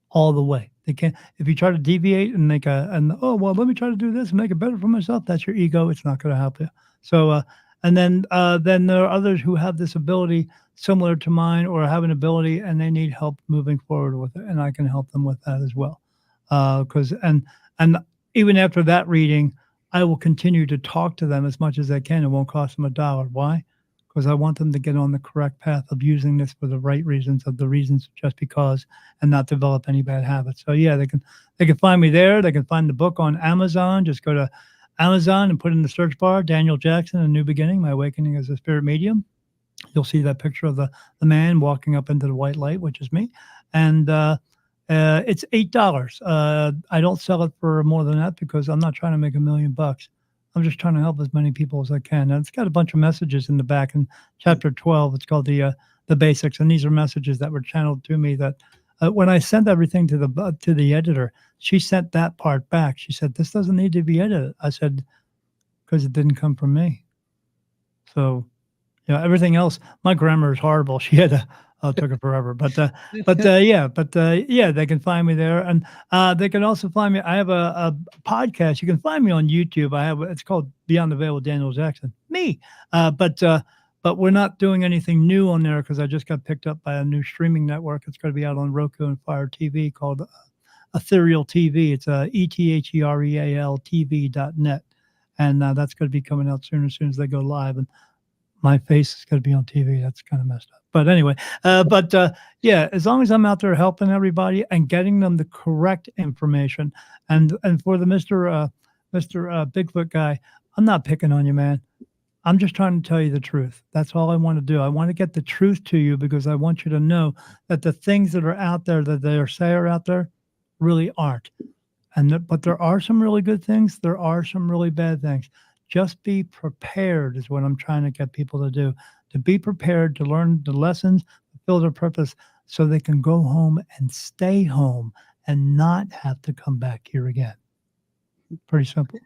all the way. They can't. If you try to deviate and let me try to do this and make it better for myself, that's your ego. It's not going to help you. So, and then there are others who have this ability similar to mine, or have an ability and they need help moving forward with it, and I can help them with that as well. Because even after that reading, I will continue to talk to them as much as I can. It won't cost them $1. Why? Because I want them to get on the correct path of using this for the right reasons, of the reasons just because, and not develop any bad habits. So yeah, they can find me there. They can find the book on Amazon. Just go to Amazon and put in the search bar, Daniel Jackson, A New Beginning, My Awakening as a Spirit Medium. You'll see that picture of the man walking up into the white light, which is me. And it's $8. I don't sell it for more than that because I'm not trying to make $1 million. I'm just trying to help as many people as I can. And it's got a bunch of messages in the back. In chapter 12, it's called the basics. And these are messages that were channeled to me that when I sent everything to the editor, she sent that part back. She said, "This doesn't need to be edited." I said, "Because it didn't come from me." So, everything else, my grammar is horrible. She had to, took it forever, but they can find me there, and they can also find me. I have a podcast. You can find me on YouTube. It's called Beyond the Veil with Daniel Jackson. Me, but we're not doing anything new on there because I just got picked up by a new streaming network. It's going to be out on Roku and Fire TV called Ethereal TV. It's ETHEREAL TV.net, and that's going to be coming out soon as they go live. And my face is going to be on TV. That's kind of messed up. But anyway, as long as I'm out there helping everybody and getting them the correct information, and for the Mr. Bigfoot guy, I'm not picking on you, man. I'm just trying to tell you the truth. That's all I want to do. I want to get the truth to you because I want you to know that the things that are out there that they say are out there really aren't. But there are some really good things. There are some really bad things. Just be prepared is what I'm trying to get people to do, to be prepared to learn the lessons, fulfill their purpose so they can go home and stay home and not have to come back here again. Pretty simple.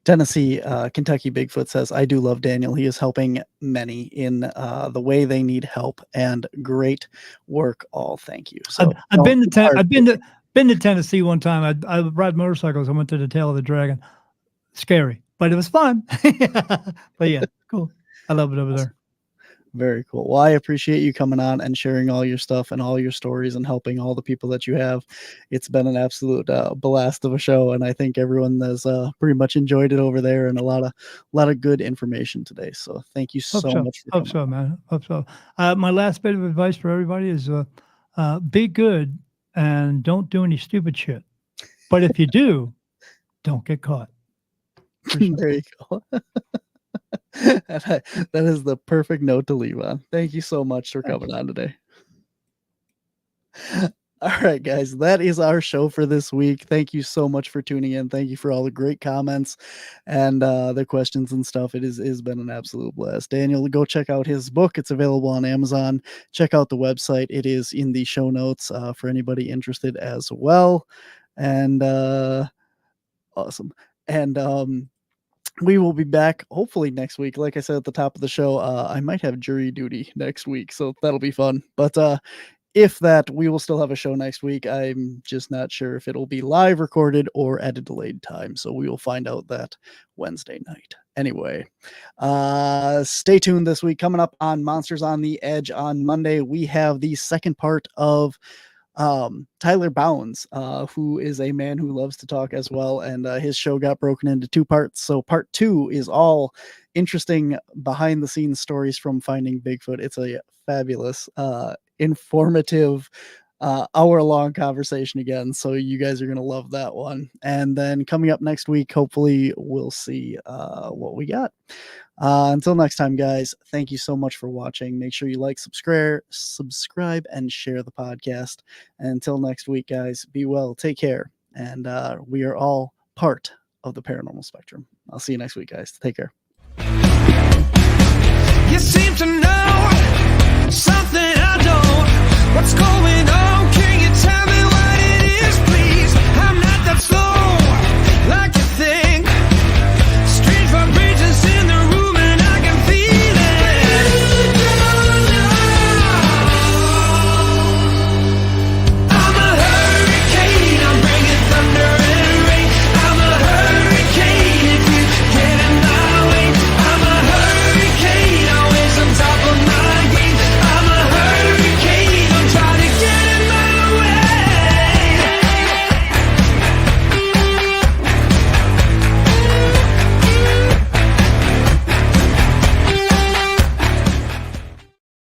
Tennessee, Kentucky Bigfoot says, I do love Daniel. He is helping many in the way they need help, and great work all. Thank you. So
I've been to Tennessee one time. I ride motorcycles. I went to the Tail of the Dragon. Scary, but it was fun. But yeah, cool. I love it over there.
Very cool. Well, I appreciate you coming on and sharing all your stuff and all your stories and helping all the people that you have. It's been an absolute blast of a show, and I think everyone has pretty much enjoyed it over there, and a lot of good information today. So thank you so much for coming on.
Man. Hope so. My last bit of advice for everybody is be good and don't do any stupid shit. But if you do, don't get caught.
There you go. That is the perfect note to leave on. Thank you so much for coming on today. All right, guys, that is our show for this week. Thank you so much for tuning in. Thank you for all the great comments and the questions and stuff. It has been an absolute blast. Daniel, go check out his book. It's available on Amazon. Check out the website. It is in the show notes for anybody interested as well. And awesome. And we will be back hopefully next week. Like I said at the top of the show, I might have jury duty next week, so that'll be fun. But if that, we will still have a show next week. I'm just not sure if it'll be live recorded or at a delayed time, so we will find out that Wednesday night. Anyway, stay tuned this week. Coming up on Monsters on the Edge on Monday, we have the second part of Tyler Bounds, who is a man who loves to talk as well, and his show got broken into 2 parts. So part 2 is all interesting behind the scenes stories from finding Bigfoot. It's a fabulous, informative, hour-long conversation again. So you guys are going to love that one. And then coming up next week, hopefully we'll see what we got. Until next time, guys, thank you so much for watching. Make sure you like, subscribe, and share the podcast. And until next week, guys, be well, take care. And we are all part of the Paranormal Spectrum. I'll see you next week, guys. Take care.